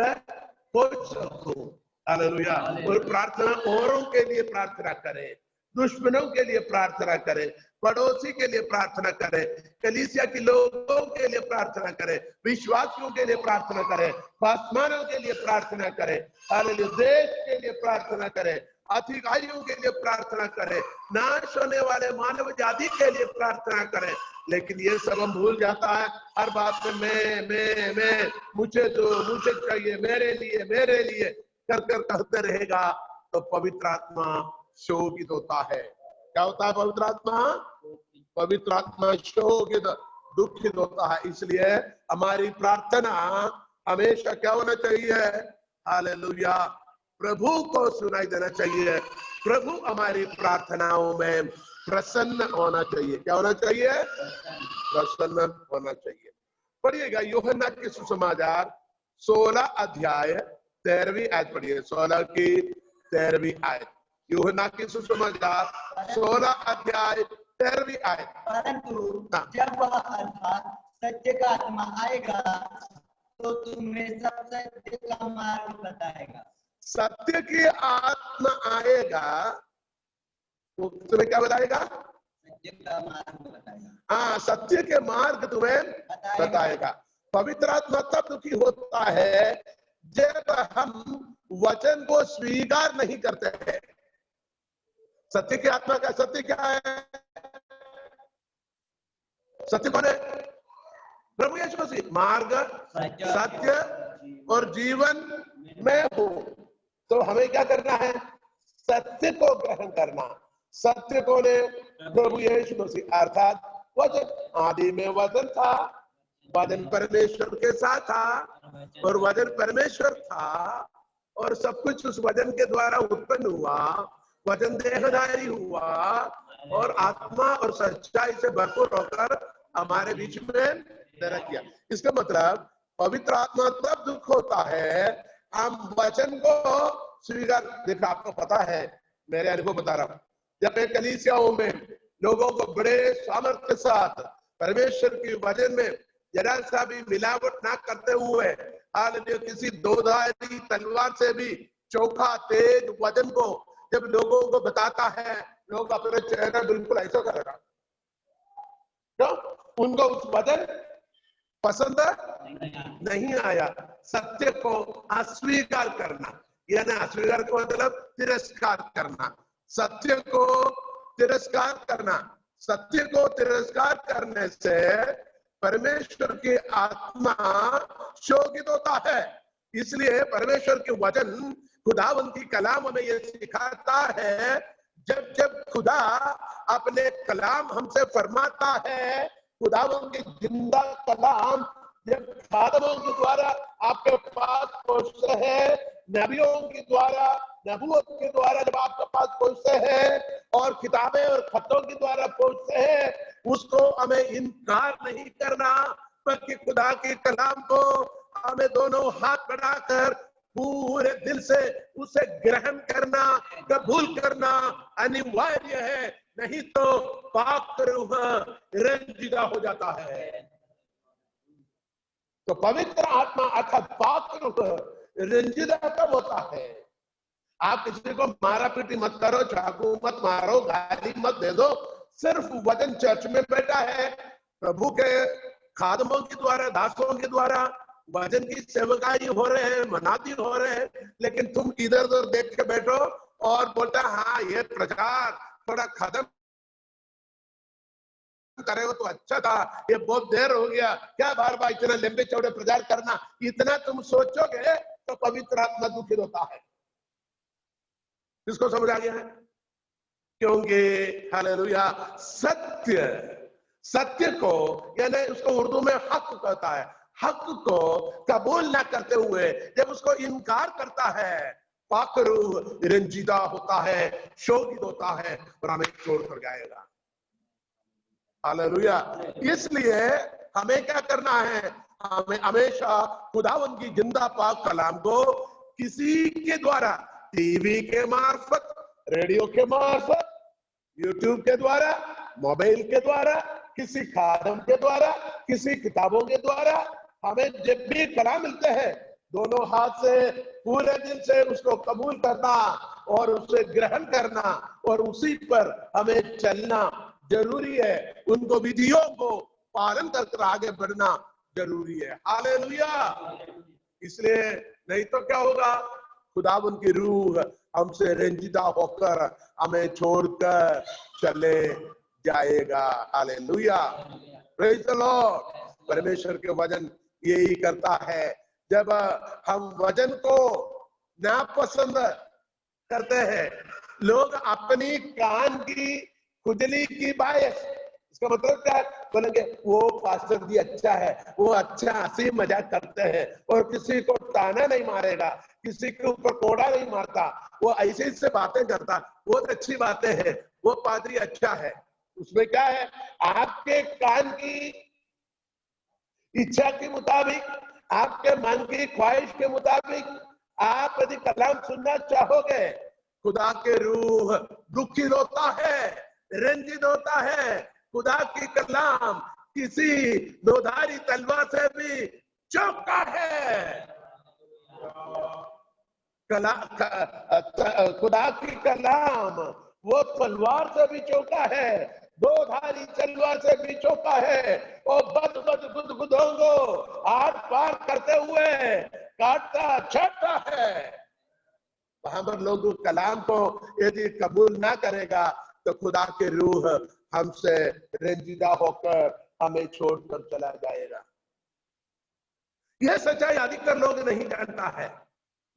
पहुंच सकूं। हालेलुया। और प्रार्थना औरों के लिए प्रार्थना करें, दुश्मनों के लिए प्रार्थना करें, पड़ोसी के लिए प्रार्थना करें, कलीसिया के लोगों के लिए प्रार्थना करें, विश्वासियों के लिए प्रार्थना करें, पासवानों के लिए प्रार्थना करें, हालेलुया, देश के लिए प्रार्थना करें, अधिकारियों के लिए प्रार्थना करें, नाश होने वाले मानव जाति के लिए प्रार्थना करें। लेकिन ये सब हम भूल जाता है, हर बात में मैं मुझे चाहिए, मेरे लिए कर कहते रहेगा तो पवित्र आत्मा शोभित होता है। क्या होता है? पवित्र आत्मा शोभित, दुखित होता है। इसलिए हमारी प्रार्थना हमेशा क्या होना चाहिए? हालेलुया, प्रभु को सुनाई देना चाहिए। प्रभु हमारी प्रार्थनाओं में प्रसन्न होना चाहिए। क्या होना चाहिए? प्रसन्न होना चाहिए। पढ़िएगा यूहन्ना के सुसमाचार 16 अध्याय 13वीं आयत पढ़िए। 16 की 13वीं आयत, यूहन्ना की सुसमाचार 16 अध्याय 13वीं आयत। परंतु जब वह अर्थात सत्य का आत्मा आएगा तो तुम्हें सब सत्य का मार्ग बताएगा। सत्य की आत्मा आएगा तो तुम्हें क्या बताएगा? सत्य का मार्ग बताएगा। हाँ, सत्य के मार्ग तुम्हें बताएगा। पवित्र आत्मा तब दुखी होता है जब हम वचन को स्वीकार नहीं करते हैं। सत्य की आत्मा का सत्य क्या है? सत्य कौन है? प्रभु यीशु मसीह। मार्ग, सत्य और जीवन में हो। तो हमें क्या करना है? सत्य को ग्रहण करना। सत्य कौन है? प्रभु यीशु मसीह, अर्थात वचन। आदि में वचन था, वचन परमेश्वर के साथ था और वचन परमेश्वर था और सब कुछ उस वचन के द्वारा उत्पन्न हुआ। वचन देहधारी हुआ और आत्मा और सच्चाई से भरपूर होकर हमारे बीच में दरा किया। इसका मतलब पवित्र आत्मा तब दुख होता है हम वचन को स्वीकार। देखो, आपको पता है, मेरे अनुभव बता रहा हूं, जब मैं कलीसियाओं में लोगों को बड़े सामर्थ्य के साथ परमेश्वर की वचन में जरा सा भी मिलावट ना करते हुए, हालेलुया, किसी दोधारी तलवार से भी चोखा तेज वचन को जब लोगों को बताता है, लोग अपने चेहरा बिल्कुल ऐसा करेगा, क्यों? उनको उस वचन पसंद नहीं आया। सत्य को अस्वीकार करना, यानी अस्वीकार का मतलब तिरस्कार करना, सत्य को तिरस्कार करना। सत्य को तिरस्कार करने से परमेश्वर की आत्मा शोकित होता है। इसलिए परमेश्वर के वचन, खुदावंद की कलाम हमें यह सिखाता है, जब जब खुदा अपने कलाम हमसे फरमाता है, खुदावंद की जिंदा कलाम जब खादमों के द्वारा आपके पास पहुंचते हैं, नबियों के द्वारा, नबूवत के द्वारा जब आपके पास पहुंचते हैं और किताबें और खतों के द्वारा पहुंचते हैं, उसको हमें इनकार नहीं करना, बल्कि खुदा के कलाम को हमें दोनों हाथ बढ़ाकर पूरे दिल से उसे ग्रहण करना, कबूल करना अनिवार्य है, नहीं तो पाक रूह रंजीदा हो जाता है। तो पवित्र आत्मा अर्थात पाक रूह रंजीदा कब होता है? आप किसी को मारा पीटी मत करो, चाकू मत मारो, गाली मत दे दो, सिर्फ वचन चर्च में बैठा है, प्रभु के खादमों के द्वारा, दासों के द्वारा वचन की सेवकाई हो रहे हैं, मनाती हो रहे हैं, लेकिन तुम इधर उधर देख के बैठो और बोलता हाँ ये प्रचार थोड़ा खत्म करे हो तो अच्छा था, ये बहुत देर हो गया, क्या बार बार इतना लंबे चौड़े प्रचार करना, इतना तुम सोचोगे तो पवित्र आत्मा दुखित होता है। इसको समझ आ गया है? क्योंकि हालेलुया, सत्य को, यानी उसको उर्दू में हक कहता है, हक को कबूल ना करते हुए जब उसको इनकार करता है, पाक रूह रंजीदा होता है, शोकित होता है और हमें छोड़कर जाएगा। हालेलुया। इसलिए हमें क्या करना है? हमें हमेशा खुदावंद की जिंदा पाक कलाम को किसी के द्वारा, टीवी के मार्फत, रेडियो के मार्फत, यूट्यूब के द्वारा, मोबाइल के द्वारा, किसी खादम के द्वारा, किसी किताबों के द्वारा, हमें जब भी कलाम मिलते हैं, दोनों हाथ से पूरे दिल से उसको कबूल करना और उसे ग्रहण करना और उसी पर हमें चलना जरूरी है। उनको विधियों को पालन करके आगे बढ़ना जरूरी है। हालेलुया। इसलिए नहीं तो क्या होगा? खुदावंद की रूह हमसे रंजीदा होकर हमें छोड़कर चले जाएगा। Hallelujah, praise the Lord. परमेश्वर के वचन यही करता है, जब हम वचन को नापसंद करते हैं, लोग अपनी कान की खुजली की बायस, इसका मतलब क्या है? बोलेंगे वो पास्टर जी अच्छा है, वो अच्छा हंसी मजाक करते हैं और किसी को ताना नहीं मारेगा, किसी के ऊपर कोड़ा नहीं मारता, वो ऐसे से बातें करता, बहुत अच्छी बातें हैं, वो पादरी अच्छा है। उसमें क्या है? आपके कान की इच्छा के मुताबिक, आपके मन की ख्वाहिश के मुताबिक आप यदि कलाम सुनना चाहोगे, खुदा के रूह दुखित होता है, रंजित होता है। खुदा की कलाम किसी दोधारी तलवार से भी चौका है। खुदा की कलाम वो तलवार से भी चौका है, दो धारी तलवार से भी चौका है, और बद बद बुद बुदोंगो आर पार करते हुए काटता छाटता है। वहां पर लोग कलाम को यदि कबूल ना करेगा तो खुदा के रूह हमसे रंजीदा होकर हमें छोड़कर चला जाएगा। यह सच्चाई अधिकतर लोग नहीं जानता है।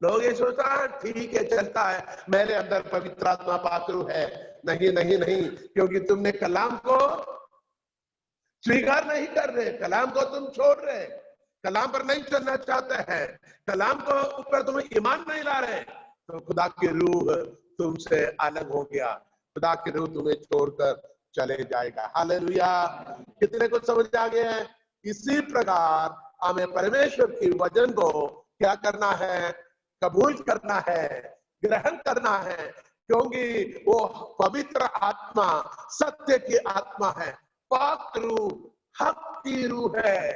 लोग ये सोचता है ठीक है चलता है, मेरे अंदर पवित्र आत्मा पाकरू है। नहीं नहीं नहीं, क्योंकि तुमने कलाम को स्वीकार नहीं कर रहे, कलाम को तुम छोड़ रहे, कलाम पर नहीं चलना चाहते हैं, कलाम को ऊपर तुम ईमान नहीं ला रहे, तो खुदा की रूह तुमसे अलग हो गया, खुदा की रूह तुम्हें छोड़कर चले जाएगा। हालेलुया। कितने को समझ आ गए हैं? इसी प्रकार हमें परमेश्वर की वचन को क्या करना है? कबूल करना है, ग्रहण करना है, क्योंकि वो पवित्र आत्मा सत्य की आत्मा है, पाक रूह, हक की रूह है।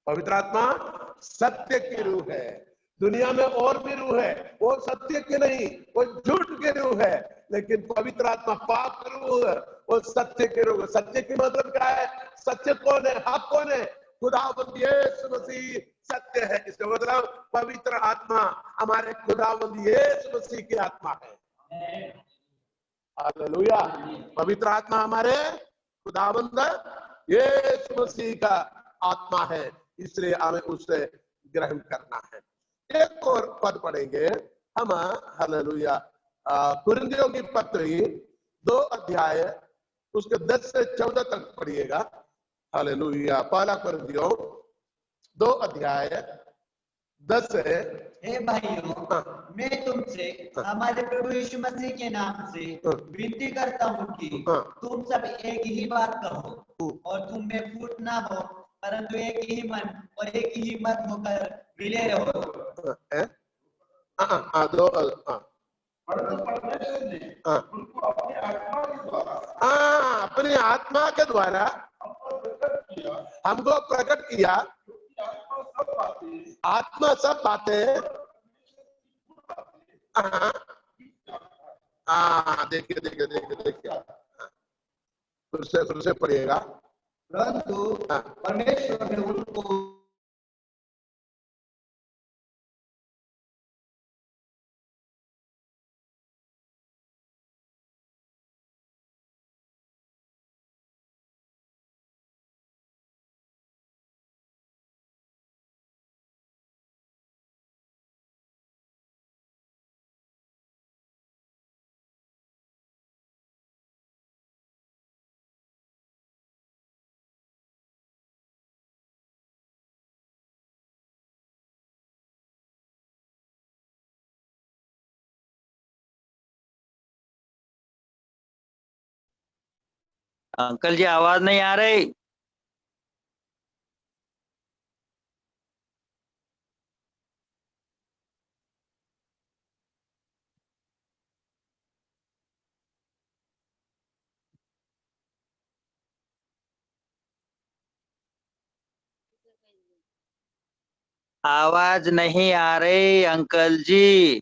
पवित्र आत्मा सत्य की रूह है। दुनिया में और भी रूह है, वो सत्य की नहीं, वो झूठ की रूह है, लेकिन पवित्र आत्मा पाक रूह है, वो सत्य की रूह है। सत्य की मतलब क्या है? सत्य कौन है? हक कौन है? खुदावंद यीशु मसीह सत्य है। इसका मतलब पवित्र आत्मा हमारे खुदावंद यीशु मसीह की आत्मा है। हालेलुया। पवित्र आत्मा हमारे खुदावंद यीशु मसीह का आत्मा है, इसलिए हमें उसे ग्रहण करना है। एक और पद पढ़ेंगे हम, हालेलुया, कुरिन्थियों की पत्री 2 अध्याय उसके 10 से 14 तक पढ़िएगा। हालेलुया। पहला कुरिन्थियों 2 अध्याय 10 से। हे भाइयों, हाँ। मैं तुमसे हमारे प्रभु यीशु मसीह के नाम से विनती करता हूँ कि तुम सब एक ही बात कहो और तुम में फूट ना हो, परंतु एक ही मन और एक ही मत होकर मिले रहो। परंतु परमेश्वर ने उनको अपनी आत्मा के द्वारा अपनी आत्मा के द्वारा हमको प्रकट किया। आत्मा सब बातें देखिए देखिए देखिए देखिए, फिर से पढ़िएगा। परंतु परमेश्वर ने उनको अंकल जी आवाज नहीं आ रही। आवाज नहीं आ रही अंकल जी।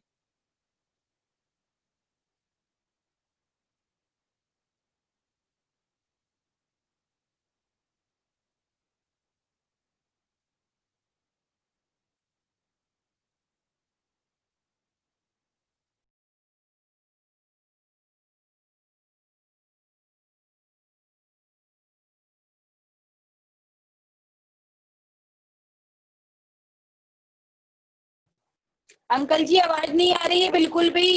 अंकल जी आवाज नहीं आ रही है बिल्कुल भी।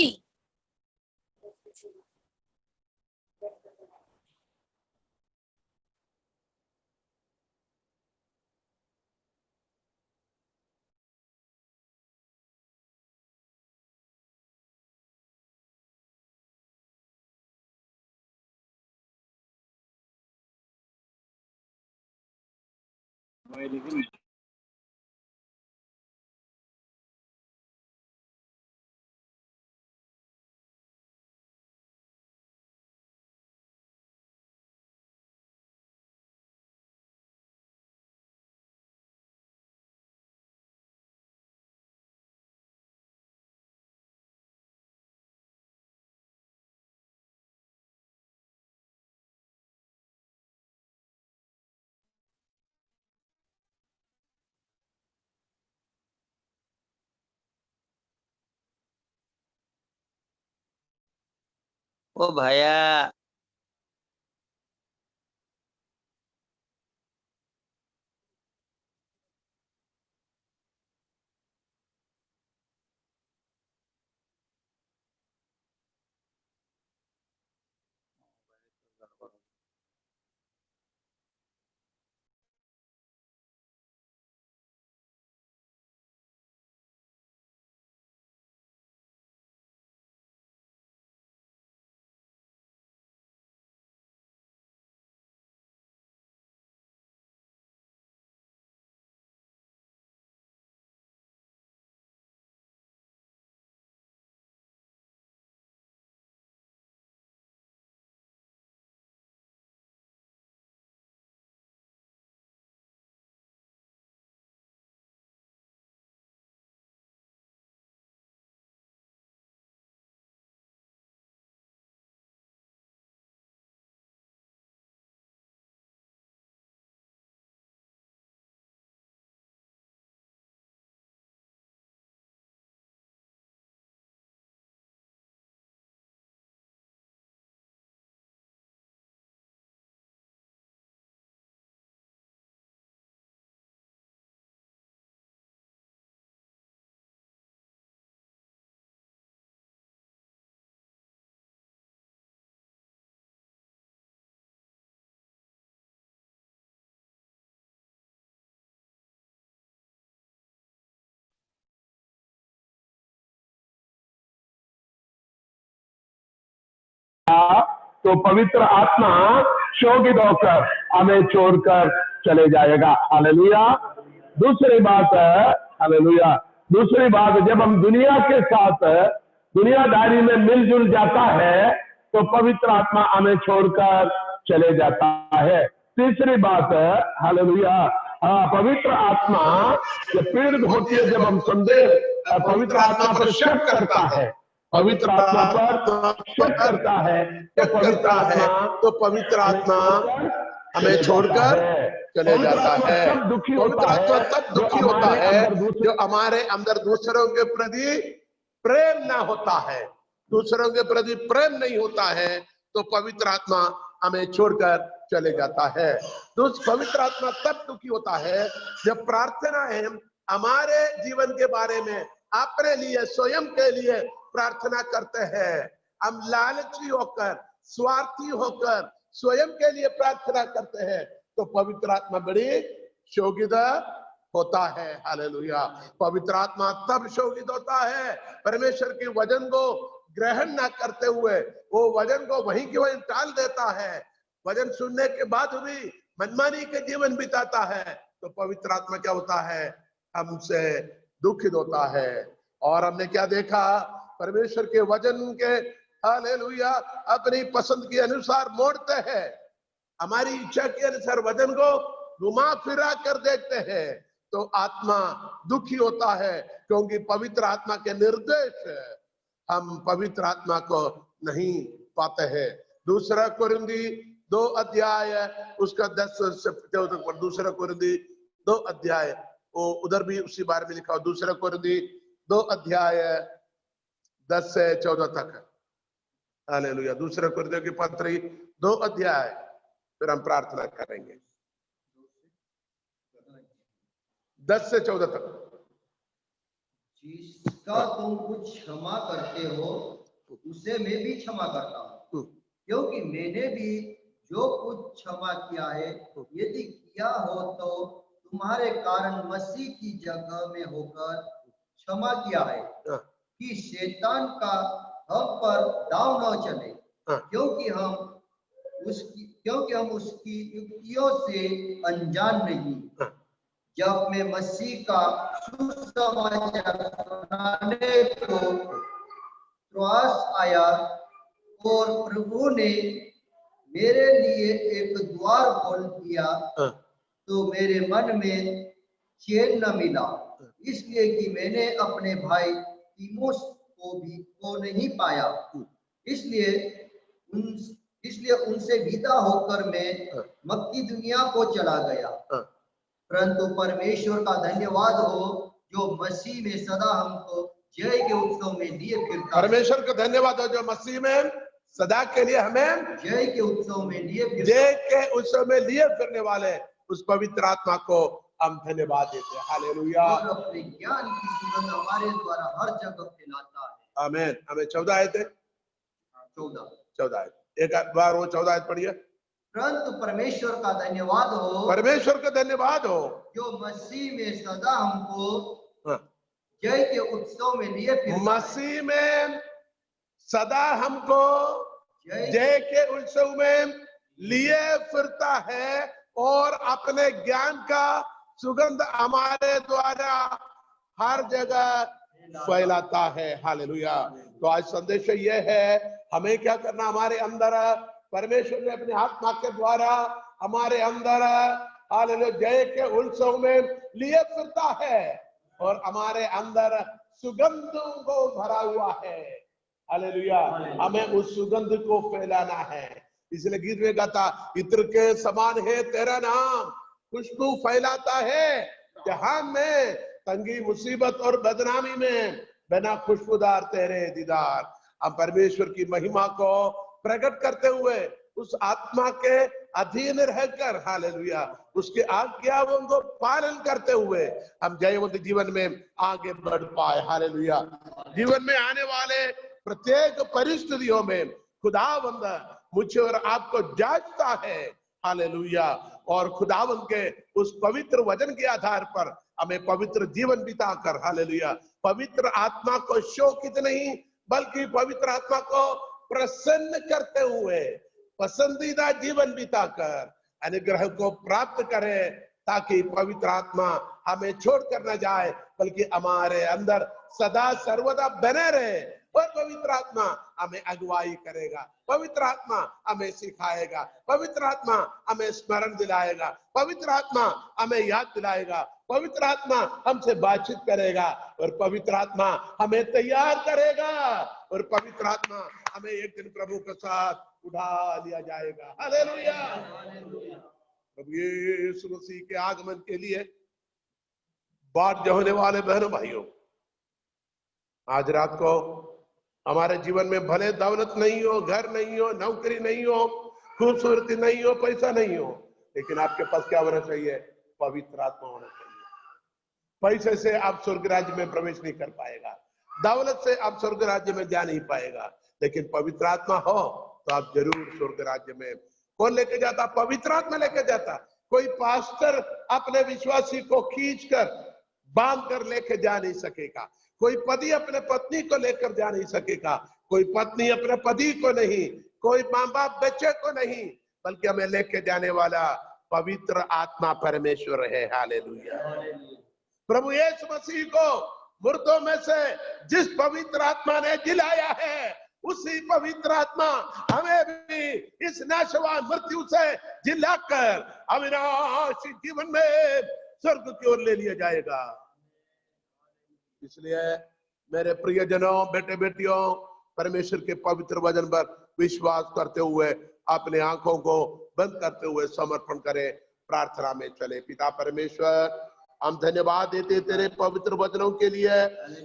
ओ भैया तो पवित्र आत्मा शोकित होकर हमें छोड़कर चले जाएगा। हालेलुया। दूसरी बात है, हालेलुया, दूसरी बात, जब हम दुनिया के साथ दुनियादारी में मिलजुल जाता है तो पवित्र आत्मा हमें छोड़कर चले जाता है। तीसरी बात है, हालेलुया, पवित्र आत्मा जब पीड़ित होती है, जब हम संदेह पवित्र आत्मा पर शक करता है, पवित्र आत्मा पर शक करता है, तो पवित्र आत्मा हमें छोड़कर चले जाता है। पवित्र आत्मा तब दुखी होता है जो हमारे अंदर दूसरों के प्रति प्रेम ना होता है, दूसरों के प्रति प्रेम नहीं होता है, तो पवित्र आत्मा हमें छोड़कर चले जाता है। पवित्र आत्मा तब दुखी होता है जब प्रार्थनाएं हमारे जीवन के बारे में, अपने लिए, स्वयं के लिए प्रार्थना करते हैं। हम लालची होकर, स्वार्थी होकर स्वयं के लिए प्रार्थना करते हैं, तो पवित्र आत्मा बड़ी शोकित होता है। हालेलुया। पवित्र आत्मा तब शोकित होता है परमेश्वर के वचन को ग्रहण ना करते हुए वो वचन को वहीं के वहीं टाल देता है, वचन सुनने के बाद भी मनमानी के जीवन बिताता है, तो पवित्र आत्मा क्या होता है, हमसे दुखित होता है। और हमने क्या देखा, परमेश्वर के वचन के, हालेलुया, अपनी पसंद के अनुसार मोड़ते हैं, हमारी इच्छा के अनुसार वचन को घुमा फिरा कर देखते हैं, तो आत्मा दुखी होता है, क्योंकि पवित्र आत्मा के निर्देश हम पवित्र आत्मा को नहीं पाते हैं। दूसरा कुरिन्दी 2 अध्याय उसका 10 से 14 पर, दूसरा कुरिन्दी 2 अध्याय, वो उधर भी उसी बारे में लिखा हो, दूसरा कुरिन्दी 2 अध्याय 10 से 14 तक। हालेलुया। दूसरा कुरिन्थियों की पत्री 2 अध्याय, फिर हम प्रार्थना करेंगे, 10 से 14 तक। जिसका तुम कुछ क्षमा करते हो उसे मैं भी क्षमा करता हूँ, क्योंकि मैंने भी जो कुछ क्षमा किया है, यदि किया हो तो तुम्हारे कारण मसीह की जगह में होकर क्षमा किया है, कि शैतान का हम पर दाव न चले, क्योंकि हम उसकी युक्तियों से अनजान नहीं। जब मैं मसीह का सुसमाचार सुनाने को त्रोआस आया और प्रभु ने मेरे लिए एक द्वार खोल दिया, तो मेरे मन में चैन न मिला, इसलिए कि मैंने अपने भाई तीमुस को नहीं पाया। इसलिए उनसे विदा होकर मैं मकिदुनिया को चला गया। परंतु परमेश्वर का धन्यवाद हो जो मसीह में सदा हमको जय के उत्सव में लिए फिरता। परमेश्वर का धन्यवाद हो जो मसीह में सदा के लिए हमें जय के उत्सव में लिए फिरने वाले उस पवित्र आत्मा को हम धन्यवाद देते हैं। हालेलुया। और अपने ज्ञान की सुगंध हमारे द्वारा हर जगह फैलाता है। आमीन। हमें 14 आयत है, 14 आयत, एक बार वो 14 आयत पढ़िए। परंतु परमेश्वर का धन्यवाद हो, परमेश्वर का धन्यवाद हो जो मसीह में सदा हमको जय के उत्सव में लिए फिरता है। मसीह में सदा हमको जय के उत्सव में लिए फिरता है और अपने ज्ञान का सुगंध हमारे द्वारा हर जगह फैलाता है। हालेलुया। तो आज संदेश ये है, हमें क्या करना, हमारे अंदर परमेश्वर ने अपने आत्मा के द्वारा हमारे अंदर हालेलुया जय के उत्सव में लिए फिरता है और हमारे अंदर सुगंधों को भरा हुआ है। हालेलुया। हमें उस सुगंध को फैलाना है। इसलिए गीत में गाता, इत्र के समान है तेरा नाम, खुशबू फैलाता है जहां में, तंगी मुसीबत और बदनामी में बिना खुशबूदार तेरे दीदार। हम परमेश्वर की महिमा को प्रकट करते हुए उस आत्मा के अधीन रहकर, हालेलुया, उसके आज्ञाओं को पालन करते हुए हम जयवंत जीवन में आगे बढ़ पाए। हालेलुया। जीवन में आने वाले प्रत्येक परिस्थितियों में खुदावंद मुझे और आपको जांचता है। हालेलुया। और खुदावंद के उस पवित्र वचन के आधार पर हमें पवित्र जीवन बिताकर, हालेलुया, पवित्र आत्मा को शोकित नहीं बल्कि पवित्र आत्मा को प्रसन्न करते हुए पसंदीदा जीवन बिताकर अनुग्रह को प्राप्त करें, ताकि पवित्र आत्मा हमें छोड़कर न जाए, बल्कि हमारे अंदर सदा सर्वदा बने रहे। और पवित्र आत्मा हमें अगुवाई करेगा, पवित्र आत्मा हमें सिखाएगा, पवित्र आत्मा हमें स्मरण दिलाएगा, पवित्र आत्मा हमें याद दिलाएगा, पवित्र आत्मा हमसे बातचीत करेगा, और पवित्र आत्मा हमें तैयार करेगा, और पवित्र आत्मा हमें एक दिन प्रभु के साथ उठा लिया जाएगा। हालेलुया। प्रभु यीशु मसीह के आगमन के लिए बाट जो होने वाले बहनों भाइयों, आज रात को हमारे जीवन में भले दौलत नहीं हो, घर नहीं हो, नौकरी नहीं हो, खूबसूरती नहीं हो, पैसा नहीं हो, लेकिन आपके पास क्या होना चाहिए? पवित्र आत्मा होना चाहिए। पैसे से आप स्वर्ग राज्य में प्रवेश नहीं कर पाएगा, दौलत से आप स्वर्ग राज्य में जा नहीं पाएगा, लेकिन पवित्र आत्मा हो तो आप जरूर स्वर्ग राज्य में। कौन लेके जाता? पवित्र आत्मा लेके जाता। कोई पास्टर अपने विश्वासी को खींचकर बांध कर लेके जा नहीं सकेगा, कोई पति अपने पत्नी को लेकर जा नहीं सकेगा, कोई पत्नी अपने पति को नहीं, कोई माँ बाप बच्चे को नहीं, बल्कि हमें लेके जाने वाला पवित्र आत्मा परमेश्वर है। हालेलुया। प्रभु यीशु मसीह को मुर्दों में से जिस पवित्र आत्मा ने जिलाया है, उसी पवित्र आत्मा हमें भी इस नाशवान मृत्यु से जिलाकर अविनाशी जीवन में स्वर्ग की ओर ले लिया जाएगा। इसलिए मेरे प्रियजनों, बेटे बेटियों, परमेश्वर के पवित्र वचन पर विश्वास करते हुए अपने आंखों को बंद करते हुए समर्पण करें, प्रार्थना में चले। पिता परमेश्वर, हम धन्यवाद देते तेरे पवित्र वचनों के लिए।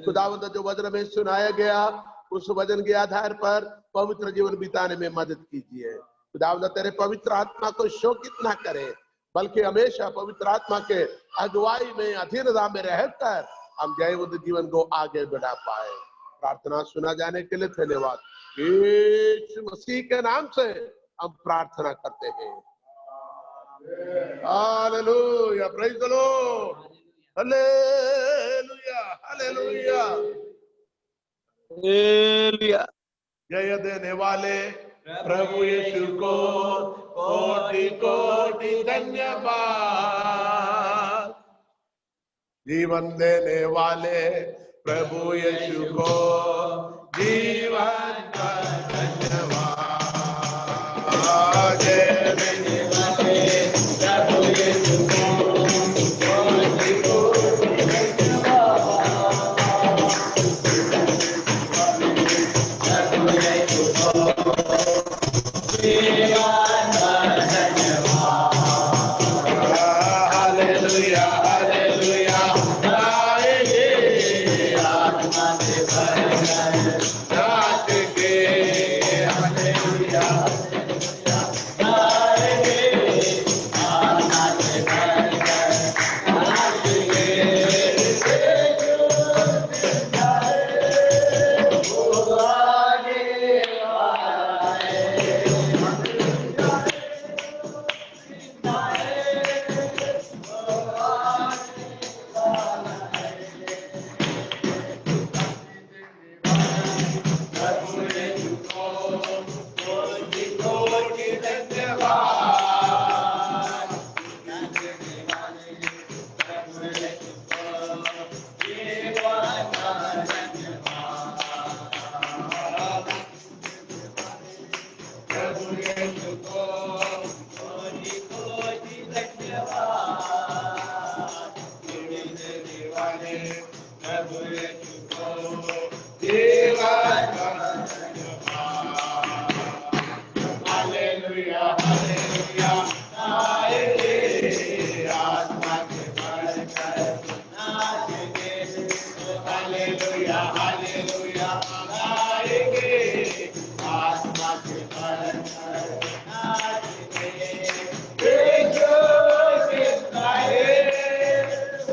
खुदावंद, जो वचन में सुनाया गया, उस वचन के आधार पर पवित्र जीवन बिताने में मदद कीजिए। खुदावंद, तेरे पवित्र आत्मा को शोकित ना करे, बल्कि हमेशा पवित्र आत्मा के अगुवाई में, अधीनता में रहकर हम जयवंत जीवन को आगे बढ़ा पाए। प्रार्थना सुना जाने के लिए धन्यवाद। यीशु मसीह के नाम से हम प्रार्थना करते हैं। Hallelujah, praise the Lord, hallelujah, hallelujah, hallelujah. जय देने वाले प्रभु यीशु को कोटि कोटि धन्यवाद। जीवन देने वाले प्रभु यीशु को जीवन का धन्यवाद। जय देने वाले प्रभु यीशु को कोटि कोटि धन्यवाद। प्रभु यीशु को जीवन का धन्यवाद। हालेलुया, हालेलुया, गाएंगे आत्मा से भरकर नाचेंगे। हालेलुया, गाएंगे आत्मा से भरकर नाचेंगे।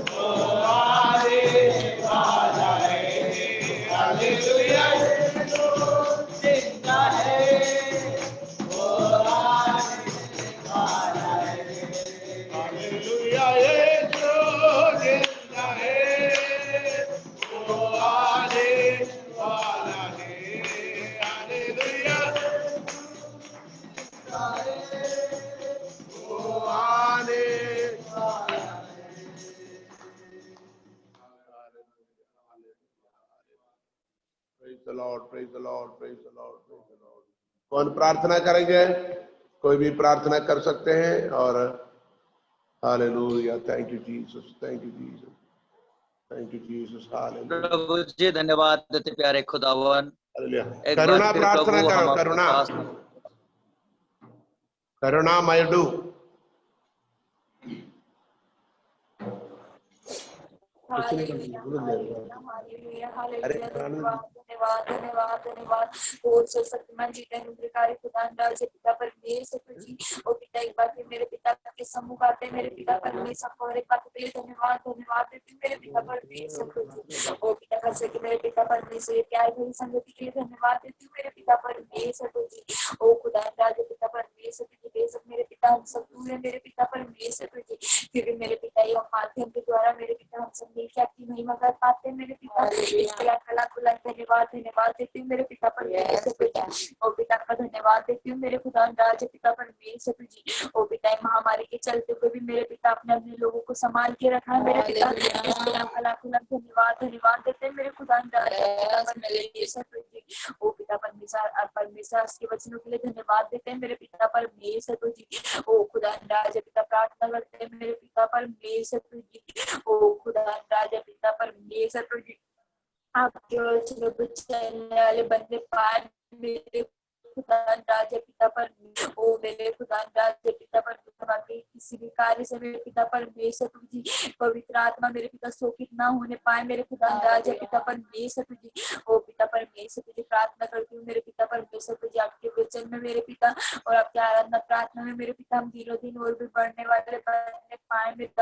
वो आने वाला है, the Lord, praise the Lord, praise the Lord, praise the Lord. कौन प्रार्थना करेंगे? कोई भी प्रार्थना कर सकते हैं। और hallelujah, thank you Jesus, thank you Jesus, thank you Jesus, hallelujah. प्रभु जी धन्यवाद देते प्यारे खुदावन। एक करुणा बार फिर प्रार्थना प्रभु करो, हम आपके करुणा, पास करुणा मयडू। Hallelujah, hallelujah, hallelujah, hallelujah. धन्यवाद, धन्यवाद, धन्यवाद, धन्यवाद। और सर्वशक्तिमान जीते अनुग्रहकारी खुदावंद से पिता परमेश्वर जी, ओ पिता एक बार फिर मेरे पिता के सम्मुख आते हैं मेरे पिता परमेश्वर को, और एक बार फिर धन्यवाद, धन्यवाद देते हैं मेरे पिता परमेश्वर जी। ओ पिता कर सके मेरे पिता परमेश्वर प्यार भरी संगति के लिए धन्यवाद देती हूँ मेरे पिता परमेश्वर जी। ओ खुदावंद पिता परमेश्वर जी, बेशक मेरे पिता हम सब दूर है मेरे पिता परमेश्वर जी, फिर भी मेरे पिता ये माध्यम के द्वारा मेरे पिता हम सब मिलकर आपकी महिमा कर पाते हैं मेरे पिता। इसके लिए धन्यवाद, धन्यवाद देती हूँ मेरे पिता परमेश्वर जी। ओ पिता का धन्यवाद देती हूँ मेरे खुदा राज पिता परमेश्वर जी। ओ पिता महामारी के चलते हुए भी मेरे पिता अपने अपने लोगों को संभाल के रखा है मेरे पिता। इसके लिए धन्यवाद, धन्यवाद देते हैं मेरे खुदा राज पिता परमेश्वर जी। ओ पिता परमेश्वर के वचनों के लिए धन्यवाद देते हैं मेरे पिता परमेश्वर जी। ओ खुदा राज पिता प्रार्थना करते हैं मेरे पिता परमेश्वर जी। ओ खुदा राजा पिता परमेश्वर जी, आपके वचनों पर चलने वाले बंदे पार मेरे खुदा राजा पिता पर, ओ मेरे खुदा राजा पिता पर किसी भी कार्य से मेरे पिता परमेश्वर जी पवित्र आत्मा मेरे पिता शोकित ना होने पाए मेरे खुदा राजा पिता परमेश्वर जी। ओ पिता परमेश्वर जी, प्रार्थना करती हूँ मेरे पिता परमेश्वर जी, आपके वचन में मेरे पिता और आपके आराधना प्रार्थना में मेरे पिता हम दिनों दिन और भी बढ़ने वाले बनने पाए मेरे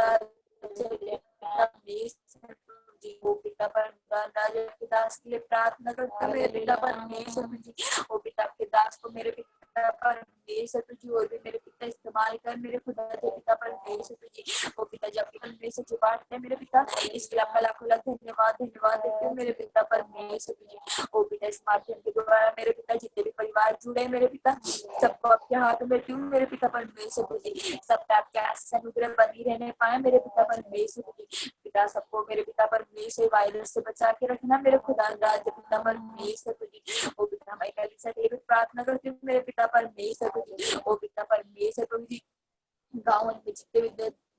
ओ पिता राजा के दास के लिए प्रार्थना करते मेरे पिता परमेश्वर जी। ओ पिता के दास को मेरे पिता परमेश्वर जी और भी मेरे पिता इस्तेमाल कर मेरे खुदा के पिता परमेश्वर जी। ओ पिता जब परमेश्वर जी बांटते हैं मेरे पिता, इसके लिए लाखों लाख धन्यवाद, धन्यवाद देते हैं मेरे पिता परमेश्वर जी। ओ पिता इस माध्यम के द्वारा मेरे पिता जितने भी परिवार जुड़े मेरे पिता सबको आपके हाथ में देती हूँ मेरे पिता परमेश्वर जी। सबका आपके आशीष अनुग्रह बनी रहने पाए मेरे पिता परमेश्वर जी। पिता सबको मेरे पिता परमेश्वर वायरस से बचा के रखना मेरे खुदा राज पिता परमेश्वर जी। ओ पिता मैं कलीसिया के लिए प्रार्थना करती हूँ मेरे पिता परमेश्वर जी। ओ पिता परमेश्वर जी, गाँव में जितने भी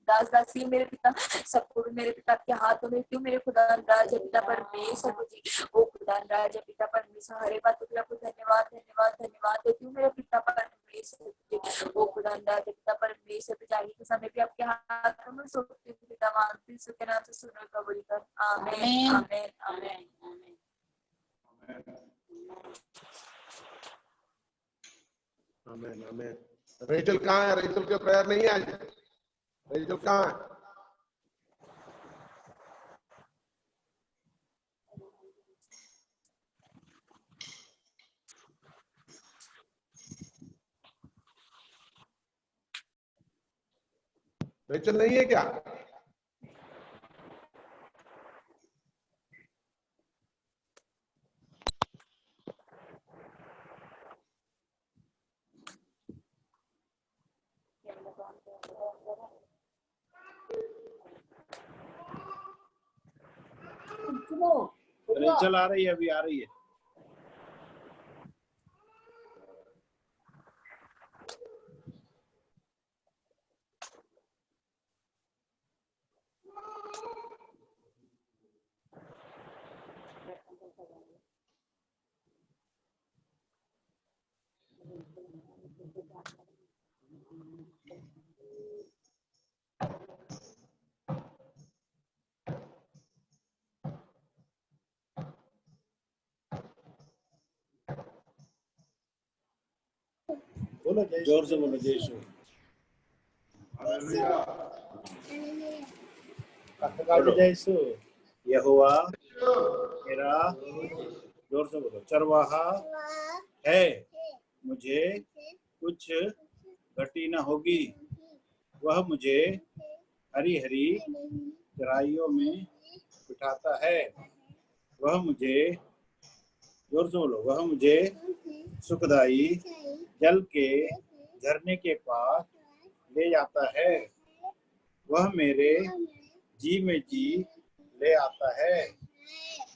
दास दासी मेरे पिता सबको भी मेरे पिता के हाथों में देती हूँ मेरे खुदा राज पिता परमेश्वर जी। ओ खुदा राज पिता परमेश्वर हरे बातों के लिए आपको धन्यवाद, धन्यवाद, धन्यवाद देती हूँ मेरे पिता परमेश्वर जी। ओ खुदा राज पिता परमेश्वर जी, आगे के समय भी आपके हाथों में सौंपती हूँ पिता, मानती हूँ के नाम से सुनो कबूल कर, आमीन, आमीन, आमीन, आमीन, आमीन। रेचल कहाँ है? रेचल के प्रेयर नहीं आज? रेचल कहाँ है? रेचल नहीं है क्या? रेचल आ रही है, अभी आ रही है। बोलो जोर से बोलो, जय यीशु। जय यीशु। यहोवा मेरा, जोर से बोलो, चरवाहा है, मुझे कुछ घटी न होगी। वह मुझे हरी हरी चराइयों में बिठाता है। वह मुझे, जोर से बोलो, वह मुझे सुखदाई जल के झरने के पास ले जाता है। वह मेरे जी में जी ले आता है।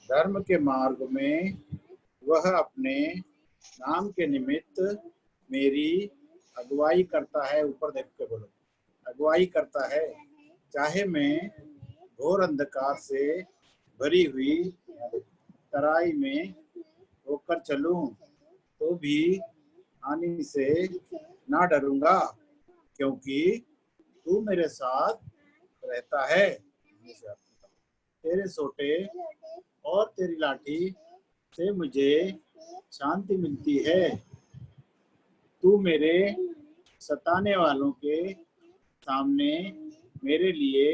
धर्म के मार्ग में वह अपने नाम के निमित्त मेरी अगुवाई करता है। ऊपर देख के बोलो, अगुवाई करता है। चाहे मैं घोर अंधकार से भरी हुई तराई में होकर चलूं तो भी हानि से ना डरूंगा, क्योंकि तू मेरे साथ रहता है। तेरे सोटे और तेरी लाठी से मुझे शांति मिलती है। तू मेरे सताने वालों के सामने मेरे लिए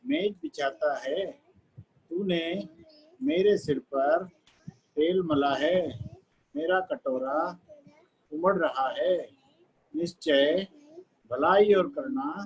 मेज बिछाता है। तूने मेरे सिर पर तेल मला है। मेरा कटोरा उमड़ रहा है। निश्चय भलाई और करुणा